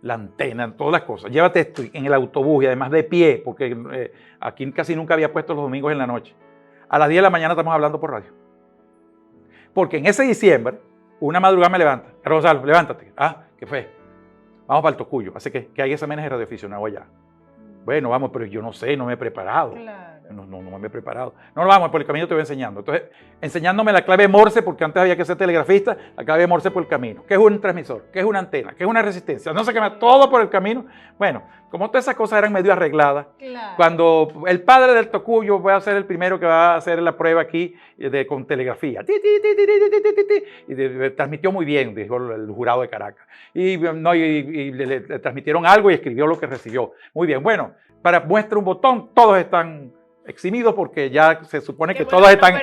S2: La antena, todas las cosas. Llévate esto en el autobús y además de pie, porque aquí casi nunca había puesto los domingos en la noche. A las 10 de la mañana estamos hablando por radio. Porque en ese diciembre, una madrugada me levanta. Carlos Gonzalo, levántate. Ah, ¿qué fue? Vamos para el Tocuyo. Así que hay exámenes de radioaficionado allá. Bueno, vamos, pero yo no sé, no me he preparado.
S3: Claro.
S2: No me he preparado. No, vamos, por el camino te voy enseñando. Entonces, enseñándome la clave Morse, porque antes había que ser telegrafista, la clave Morse por el camino. ¿Qué es un transmisor? ¿Qué es una antena? ¿Qué es una resistencia? No sé qué más, todo por el camino. Bueno, como todas esas cosas eran medio arregladas,
S3: Claro.
S2: cuando el padre del Tocuyo va a ser el primero que va a hacer la prueba aquí con telegrafía. Y transmitió muy bien, dijo el jurado de Caracas. Y le transmitieron algo y escribió lo que recibió. Muy bien, bueno, para muestra un botón, todos están eximidos porque ya se supone que todos están,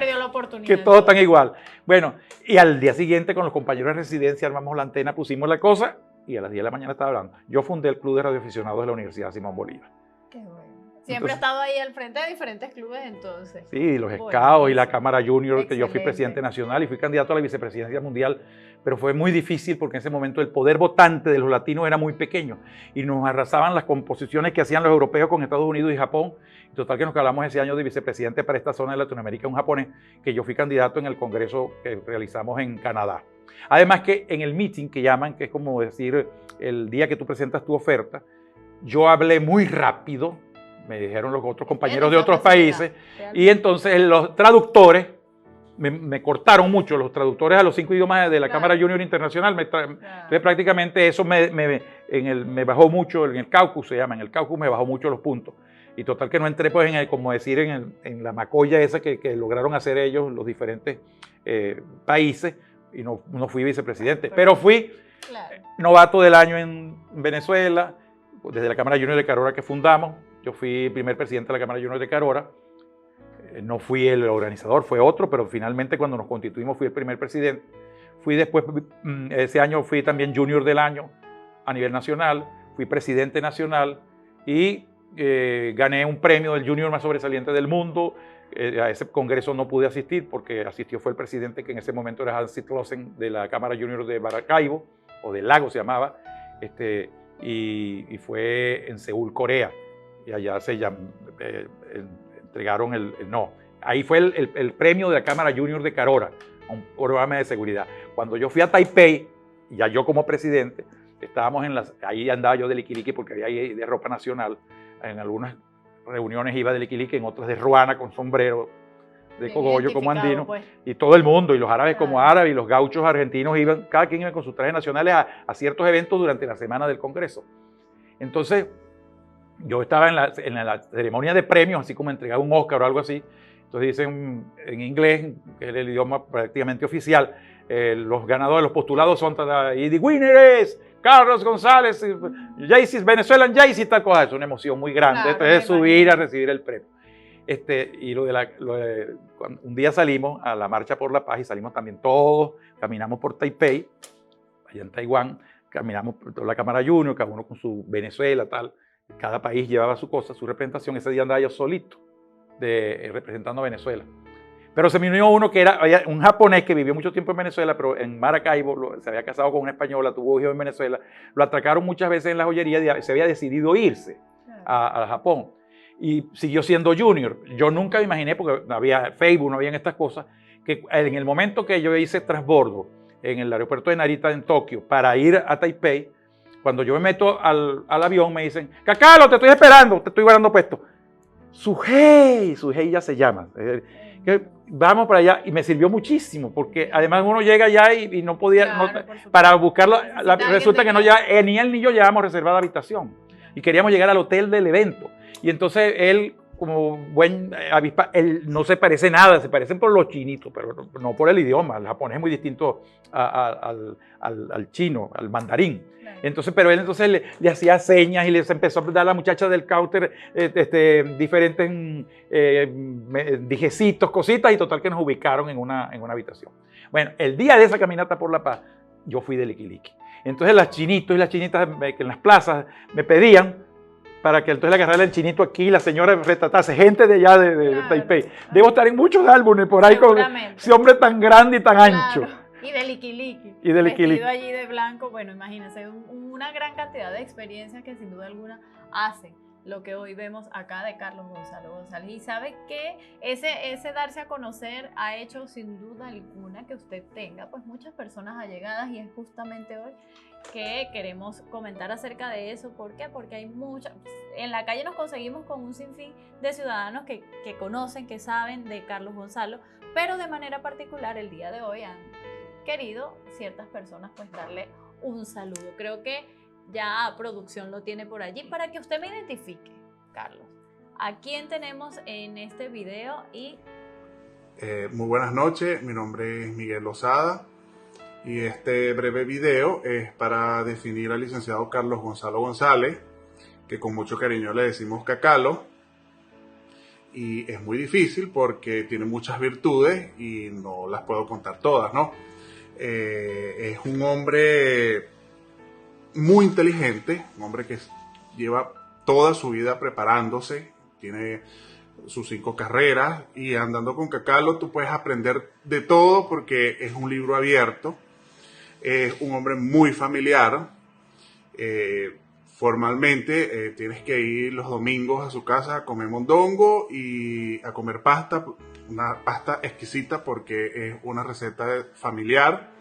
S2: que todos están igual. Bueno, y al día siguiente con los compañeros de residencia armamos la antena, pusimos la cosa y a las 10 de la mañana estaba hablando. Yo fundé el Club de Radioaficionados de la Universidad Simón Bolívar.
S3: Qué bueno. Siempre ha estado ahí al frente de diferentes clubes entonces.
S2: Sí, los
S3: Buenísimo.
S2: Scouts y la Cámara Junior, que yo fui
S3: Excelente.
S2: presidente nacional y fui candidato a la vicepresidencia mundial, pero fue muy difícil porque en ese momento el poder votante de los latinos era muy pequeño y nos arrasaban las composiciones que hacían los europeos con Estados Unidos y Japón. Total que nos calamos ese año de vicepresidente para esta zona de Latinoamérica, un japonés, que yo fui candidato en el congreso que realizamos en Canadá. Además que en el meeting que llaman, que es como decir el día que tú presentas tu oferta, yo hablé muy rápido, me dijeron los otros compañeros de otros países, y entonces los traductores me cortaron mucho, los traductores a los 5 idiomas de la Cámara Junior Internacional, entonces prácticamente eso me bajó mucho, en el caucus se llama, en el caucus me bajó mucho los puntos. Y total que no entré, pues, como decir, en la macolla esa que lograron hacer ellos, los diferentes países, y no fui vicepresidente, pero fui novato del año en Venezuela, desde la Cámara Junior de Carora que fundamos. Yo fui primer presidente de la Cámara Junior de Carora. No fui el organizador, fue otro, pero finalmente cuando nos constituimos fui el primer presidente. Fui después, ese año fui también Junior del año a nivel nacional, fui presidente nacional y gané un premio del Junior más sobresaliente del mundo. A ese congreso no pude asistir porque asistió fue el presidente que en ese momento era Hans Zitlosen de la Cámara Junior de Maracaibo, o del Lago se llamaba, y fue en Seúl, Corea. Y allá se entregaron ahí fue el premio de la Cámara Junior de Carora, un programa de seguridad. Cuando yo fui a Taipei, ya yo como presidente, ahí andaba yo de liquiliqui porque había ahí de ropa nacional, en algunas reuniones iba de liquiliqui, en otras de ruana con sombrero de cogollo como andino, pues. Y todo el mundo, y los árabes como árabes, y los gauchos argentinos iban, cada quien iba con sus trajes nacionales a ciertos eventos durante la semana del Congreso. Entonces, yo estaba en la ceremonia de premios, así como entregar un Oscar o algo así. Entonces dicen en inglés, que es el idioma prácticamente oficial, los ganadores, los postulados son, y the winner is Carlos González, Jaycees, Venezuelan Jaycees, tal cosa. Es una emoción muy grande, entonces subir a recibir el premio. Y un día salimos a la Marcha por la Paz y salimos también todos, caminamos por Taipei, allá en Taiwán, caminamos por toda la Cámara Junior, cada uno con su Venezuela, tal. Cada país llevaba su cosa, su representación. Ese día andaba yo solito, representando a Venezuela. Pero se me unió uno que era un japonés que vivió mucho tiempo en Venezuela, pero en Maracaibo, se había casado con una española, tuvo hijos en Venezuela. Lo atracaron muchas veces en la joyería y se había decidido irse a Japón. Y siguió siendo junior. Yo nunca me imaginé, porque no había Facebook, no habían estas cosas, que en el momento que yo hice transbordo en el aeropuerto de Narita en Tokio para ir a Taipei, cuando yo me meto al avión me dicen, Cacalo, te estoy esperando, te estoy guardando puesto. Sujei ya se llama. que vamos para allá, y me sirvió muchísimo, porque además uno llega allá y no podía,
S3: Claro,
S2: para buscarlo, resulta que no
S3: ya
S2: ya, ni él ni yo llevábamos reservada habitación, y queríamos llegar al hotel del evento, y entonces él, como buen avispa, él no se parece nada, se parecen por los chinitos, pero no por el idioma. El japonés es muy distinto al chino, al mandarín. Entonces, pero él entonces le hacía señas y les empezó a dar a la muchacha del counter diferentes dijecitos, cositas, y total que nos ubicaron en una habitación. Bueno, el día de esa caminata por La Paz, yo fui de liqui-liqui. Entonces las chinitos y las chinitas que en las plazas me pedían para que entonces le agarrara el chinito aquí, la señora retratase, gente de allá de Taipei. Debo estar en muchos álbumes por ahí con ese hombre tan grande y tan ancho.
S3: Y de liqui-liqui.
S2: Y de liqui-liqui.
S3: Vestido allí de blanco, bueno, imagínense, una gran cantidad de experiencias que sin duda alguna hacen lo que hoy vemos acá de Carlos Gonzalo González. Y sabe que ese darse a conocer ha hecho sin duda alguna que usted tenga pues muchas personas allegadas, y es justamente hoy que queremos comentar acerca de eso. ¿Por qué? Porque hay muchas, en la calle nos conseguimos con un sinfín de ciudadanos que conocen, que saben de Carlos Gonzalo, pero de manera particular el día de hoy han querido ciertas personas pues darle un saludo. Creo que ya producción lo tiene por allí para que usted me identifique, Carlos. ¿A quién tenemos en este video? Y
S4: muy buenas noches, mi nombre es Miguel Lozada y este breve video es para definir al licenciado Carlos Gonzalo González, que con mucho cariño le decimos Cacalo, y es muy difícil porque tiene muchas virtudes y no las puedo contar todas, ¿no? Es un hombre muy inteligente, un hombre que lleva toda su vida preparándose, tiene sus 5 carreras, y andando con Cacalo tú puedes aprender de todo porque es un libro abierto. Es un hombre muy familiar. Formalmente tienes que ir los domingos a su casa a comer mondongo y a comer pasta, una pasta exquisita porque es una receta familiar.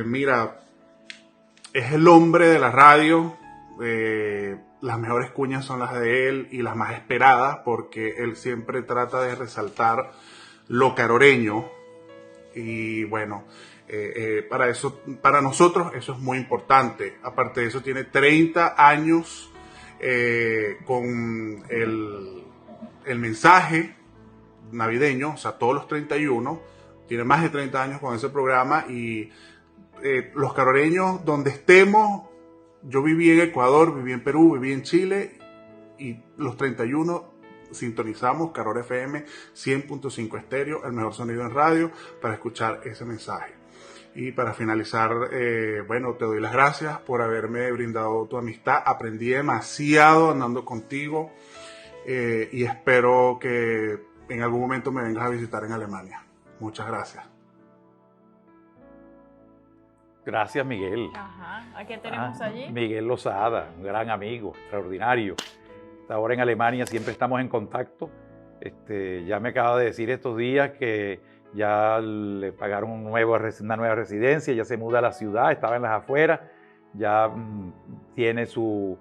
S4: Mira, es el hombre de la radio. Las mejores cuñas son las de él y las más esperadas, porque él siempre trata de resaltar lo caroreño. Y bueno, para nosotros eso es muy importante. Aparte de eso, tiene 30 años con el mensaje navideño, o sea, todos los 31. Tiene más de 30 años con ese programa, y los caroreños, donde estemos, yo viví en Ecuador, viví en Perú, viví en Chile, y los 31 sintonizamos Caror FM 100.5 estéreo, el mejor sonido en radio, para escuchar ese mensaje. Y para finalizar, bueno, te doy las gracias por haberme brindado tu amistad. Aprendí demasiado andando contigo, y espero que en algún momento me vengas a visitar en Alemania. Muchas gracias.
S2: Gracias, Miguel.
S3: ajá, ¿a quién tenemos allí?
S2: Miguel Lozada, un gran amigo, extraordinario. Está ahora en Alemania, siempre estamos en contacto. Ya me acaba de decir estos días que ya le pagaron una nueva residencia, ya se muda a la ciudad, estaba en las afueras, ya tiene su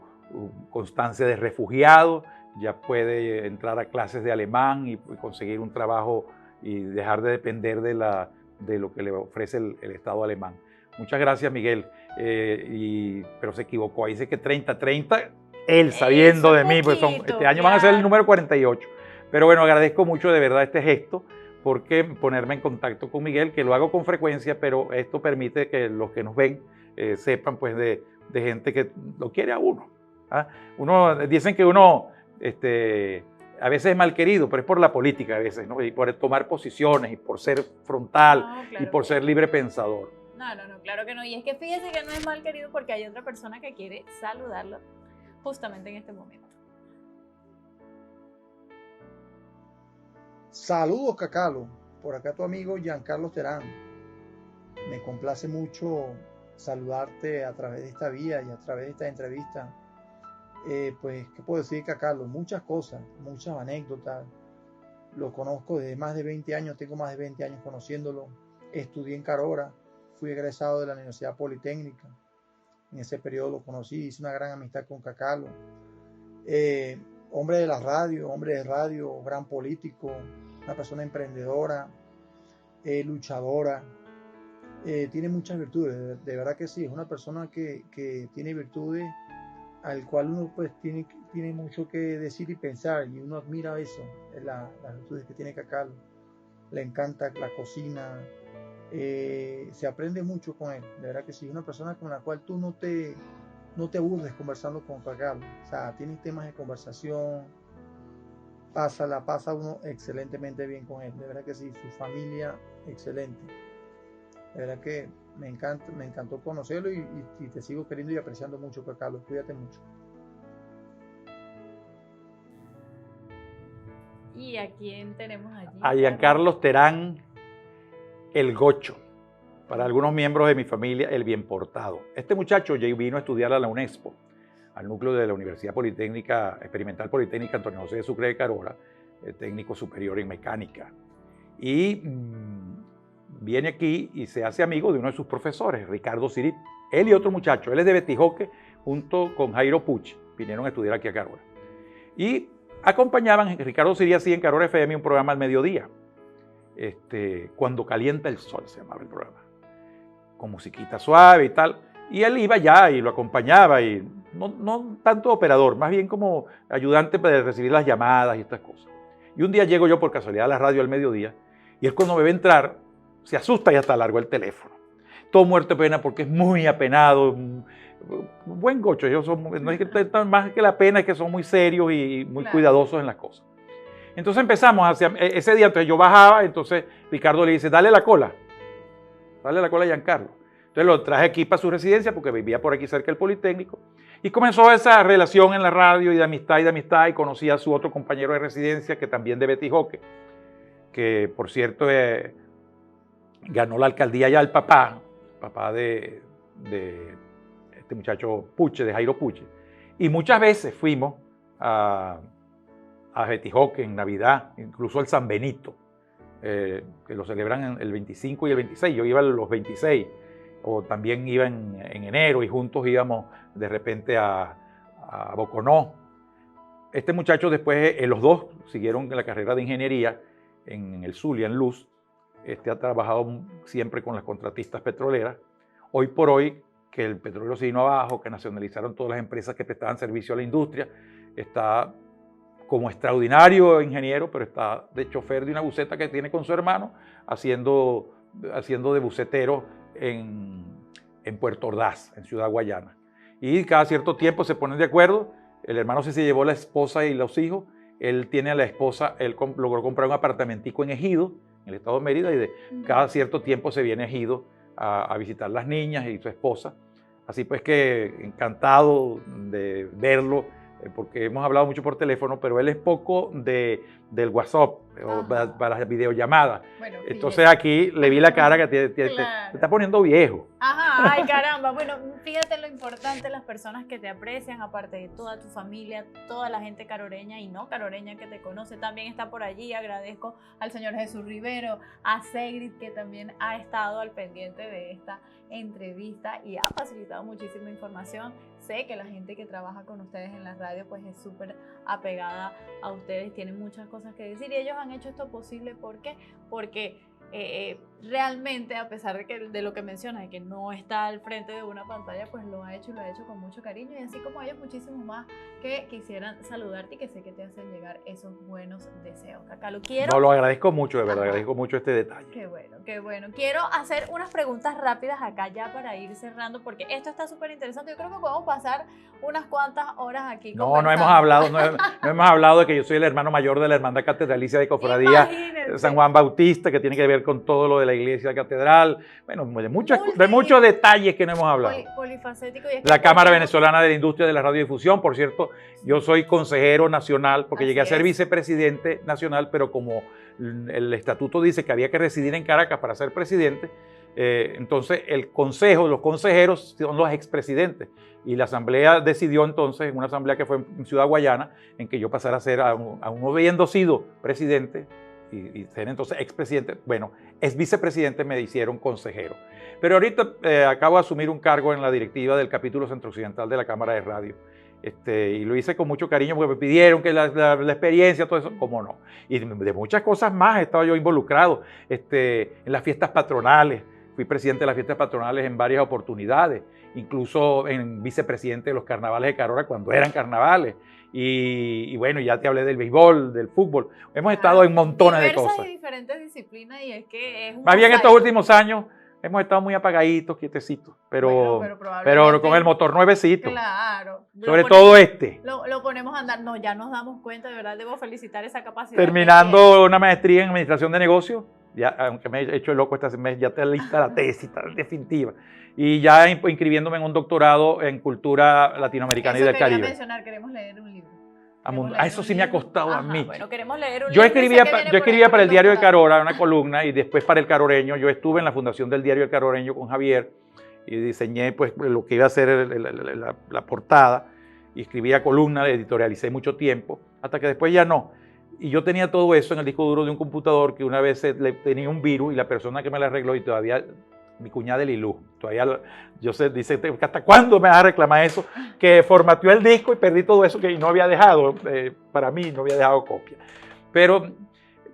S2: constancia de refugiado, ya puede entrar a clases de alemán y conseguir un trabajo y dejar de depender de lo que le ofrece el Estado alemán. Muchas gracias, Miguel. Pero se equivocó, ahí dice que 30, él sabiendo de mí, pues este año van a ser el número 48. Pero bueno, agradezco mucho de verdad este gesto, porque ponerme en contacto con Miguel, que lo hago con frecuencia, pero esto permite que los que nos ven sepan pues de gente que lo quiere a uno. ¿Ah? Dicen que uno a veces es mal querido, pero es por la política a veces, ¿no? Y por tomar posiciones, y por ser frontal,
S3: Claro,
S2: y por ser libre pensador.
S3: No, claro que no. Y es que fíjese que no es mal querido porque hay otra persona que quiere saludarlo justamente en este momento.
S5: Saludos, Cacalo. Por acá tu amigo Giancarlo Terán. Me complace mucho saludarte a través de esta vía y a través de esta entrevista. Pues, ¿qué puedo decir, Cacalo? Muchas cosas, muchas anécdotas. Lo conozco desde más de 20 años, tengo más de 20 años conociéndolo. Estudié en Carora, fui egresado de la Universidad Politécnica. En ese periodo lo conocí, hice una gran amistad con Cacalo. Hombre de la radio, hombre de radio, gran político, una persona emprendedora, luchadora, tiene muchas virtudes, de verdad que sí, es una persona que tiene virtudes al cual uno pues tiene mucho que decir y pensar, y uno admira eso, las virtudes que tiene Cacalo. Le encanta la cocina, se aprende mucho con él, de verdad que sí, es una persona con la cual tú no te aburres conversando con Cacalo, o sea, tienes temas de conversación, pasa uno excelentemente bien con él, de verdad que sí, su familia, excelente, de verdad que me encantó conocerlo y te sigo queriendo y apreciando mucho, Cacalo, cuídate mucho.
S3: ¿Y a quién tenemos allí?
S2: A Giancarlo Terán, el Gocho. Para algunos miembros de mi familia, el bien portado. Este muchacho ya vino a estudiar a la UNESPO, al núcleo de la Universidad Politécnica, Experimental Politécnica Antonio José de Sucre de Carora, técnico superior en mecánica. Y viene aquí y se hace amigo de uno de sus profesores, Ricardo Sirip. Él y otro muchacho, él es de Betijoque, junto con Jairo Puch, vinieron a estudiar aquí a Carora. Y acompañaban, Ricardo Sirip hacía en Carora FM un programa al mediodía, Cuando calienta el sol se llamaba el programa, con musiquita suave y tal, y él iba ya y lo acompañaba, y no tanto operador, más bien como ayudante para recibir las llamadas y estas cosas. Y un día llego yo por casualidad a la radio al mediodía, y él cuando me ve entrar, se asusta y hasta largó el teléfono. Todo muerto de pena porque es muy apenado, un buen gocho, ellos son, no es que más que la pena, es que son muy serios y muy cuidadosos en las cosas. Entonces empezamos, ese día entonces yo bajaba, entonces Ricardo le dice, dale la cola a Giancarlo. Entonces lo traje aquí para su residencia porque vivía por aquí cerca del Politécnico y comenzó esa relación en la radio y de amistad y conocí a su otro compañero de residencia que también de Betijoque, que por cierto ganó la alcaldía ya el papá de este muchacho Puche, de Jairo Puche, y muchas veces fuimos a Betijoque en Navidad, incluso al San Benito, que lo celebran el 25 y el 26, yo iba los 26, o también iba en enero y juntos íbamos de repente a Boconó. Este muchacho después, los dos siguieron la carrera de ingeniería en el Zulia, en Luz. Ha trabajado siempre con las contratistas petroleras. Hoy por hoy, que el petróleo se vino abajo, que nacionalizaron todas las empresas que prestaban servicio a la industria, está como extraordinario ingeniero, pero está de chofer de una buseta que tiene con su hermano, haciendo de bucetero en Puerto Ordaz, en Ciudad Guayana. Y cada cierto tiempo se ponen de acuerdo, el hermano se llevó la esposa y los hijos, él tiene a la esposa, él logró comprar un apartamentico en Ejido, en el estado de Mérida, y cada cierto tiempo se viene a Ejido a visitar las niñas y su esposa. Así pues que encantado de verlo, porque hemos hablado mucho por teléfono, pero él es poco del WhatsApp o para las videollamadas. Bueno, entonces aquí le vi la cara que te está poniendo viejo.
S3: Ajá, ay caramba. Bueno, fíjate lo importante, las personas que te aprecian, aparte de toda tu familia, toda la gente caroreña y no caroreña que te conoce, también está por allí. Agradezco al señor Jesús Rivero, a Segrid, que también ha estado al pendiente de esta entrevista y ha facilitado muchísima información. Sé que la gente que trabaja con ustedes en la radio pues es súper apegada a ustedes, tienen muchas cosas que decir y ellos han hecho esto posible. ¿Por qué? Porque realmente, a pesar de lo que mencionas, de que no está al frente de una pantalla, pues lo ha hecho y lo ha hecho con mucho cariño, y así como ellos, muchísimos más que quisieran saludarte y que sé que te hacen llegar esos buenos deseos. Cacalo, quiero...
S2: No, lo agradezco mucho, de verdad, agradezco mucho este detalle.
S3: Qué bueno, qué bueno. Quiero hacer unas preguntas rápidas acá ya para ir cerrando, porque esto está súper interesante. Yo creo que podemos pasar unas cuantas horas aquí conversando.
S2: No hemos hablado de que yo soy el hermano mayor de la Hermandad Catedralicia de Cofradía San Juan Bautista, que tiene que ver con todo lo de la iglesia catedral, bueno, de muchos detalles que no hemos hablado.
S3: Polifacético. Y
S2: la Cámara Venezolana de la Industria de la Radiodifusión, por cierto, yo soy consejero nacional, porque llegué a ser vicepresidente nacional, pero como el estatuto dice que había que residir en Caracas para ser presidente, entonces los consejeros son los expresidentes, y la asamblea decidió entonces, en una asamblea que fue en Ciudad Guayana, en que yo pasara a ser, aún habiendo sido presidente, y ser entonces expresidente, bueno, es vicepresidente, me hicieron consejero. Pero ahorita acabo de asumir un cargo en la directiva del capítulo centro-occidental de la Cámara de Radio. Y lo hice con mucho cariño porque me pidieron que la experiencia, todo eso, cómo no. Y de muchas cosas más he estado yo involucrado, en las fiestas patronales. Fui presidente de las fiestas patronales en varias oportunidades, incluso en vicepresidente de los carnavales de Carora cuando eran carnavales. Y bueno, ya te hablé del béisbol, del fútbol. Hemos estado en montones de cosas.
S3: Y diferentes disciplinas y es que es un
S2: Más bien
S3: mosaico.
S2: estos últimos años hemos estado muy apagaditos, quietecitos, pero
S3: probablemente,
S2: con el motor nuevecito.
S3: Claro.
S2: Sobre todo
S3: Lo ponemos a andar. No, ya nos damos cuenta, de verdad, debo felicitar esa capacidad.
S2: Terminando una maestría en administración de negocios, ya, aunque me he hecho el loco este mes, ya está lista la tesis, está definitiva. Y ya inscribiéndome en un doctorado en cultura latinoamericana y del Caribe.
S3: Mencionar, queremos leer un libro.
S2: Eso sí me ha costado a mí.
S3: Bueno, queremos leer un
S2: yo
S3: libro.
S2: escribía para el Diario de Carora, una columna, y después para El Caroreño. Yo estuve en la fundación del Diario El Caroreño con Javier y diseñé pues lo que iba a ser la portada, y escribía columnas, editorialicé mucho tiempo, hasta que después ya no. Y yo tenía todo eso en el disco duro de un computador que una vez tenía un virus, y la persona que me la arregló, y todavía, mi cuñada Lilú, todavía, dice, ¿hasta cuándo me vas a reclamar eso? Que formateó el disco y perdí todo eso que no había dejado, para mí no había dejado copia. Pero,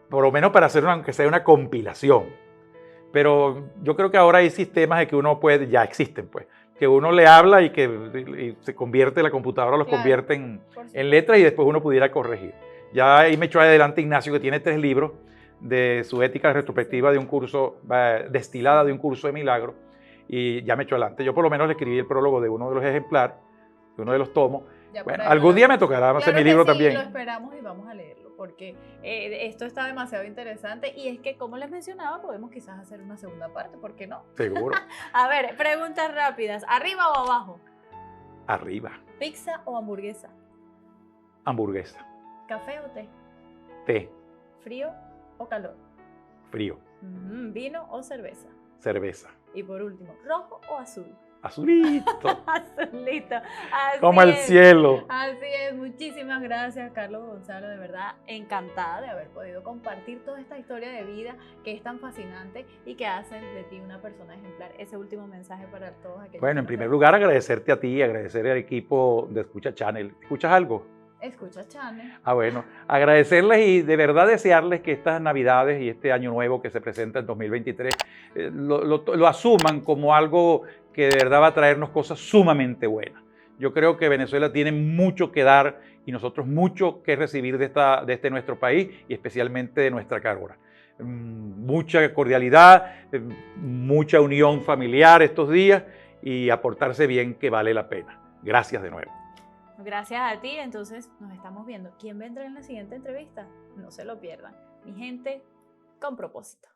S2: por lo menos para hacer aunque sea una compilación. Pero yo creo que ahora hay sistemas de que uno puede, ya existen pues, que uno le habla y se convierte, la computadora los convierte en letras, y después uno pudiera corregir. Ya ahí me echó adelante Ignacio, que tiene 3 libros de su ética retrospectiva de un curso, destilada de un curso de milagro, y ya me echó adelante. Yo por lo menos le escribí el prólogo de uno de los ejemplares, de uno de los tomos. Bueno, algún día me tocará hacer mi libro también.
S3: Lo esperamos y vamos a leerlo, porque esto está demasiado interesante, y es que, como les mencionaba, podemos quizás hacer una segunda parte, ¿por qué no?
S2: Seguro.
S3: A ver, preguntas rápidas, ¿arriba o abajo?
S2: Arriba.
S3: ¿Pizza o hamburguesa?
S2: Hamburguesa.
S3: ¿Café o té?
S2: Té.
S3: ¿Frío o calor?
S2: Frío.
S3: ¿Vino o cerveza?
S2: Cerveza.
S3: Y por último, ¿rojo o azul?
S2: Azulito.
S3: Azulito. Así
S2: como el cielo.
S3: Así es. Muchísimas gracias, Carlos Gonzalo. De verdad, encantada de haber podido compartir toda esta historia de vida que es tan fascinante y que hace de ti una persona ejemplar. Ese último mensaje para todos aquellos.
S2: Bueno, en primer lugar, agradecerte a ti y agradecer al equipo de Escucha Channel. ¿Escuchas algo?
S3: Escucha Channel.
S2: Bueno, agradecerles y de verdad desearles que estas Navidades y este año nuevo que se presenta en 2023 lo asuman como algo que de verdad va a traernos cosas sumamente buenas. Yo creo que Venezuela tiene mucho que dar y nosotros mucho que recibir de este nuestro país, y especialmente de nuestra Carora. Mucha cordialidad, mucha unión familiar estos días, y aportarse bien, que vale la pena. Gracias de nuevo.
S3: Gracias a ti, entonces nos estamos viendo. ¿Quién vendrá en la siguiente entrevista? No se lo pierdan. Mi gente, con propósito.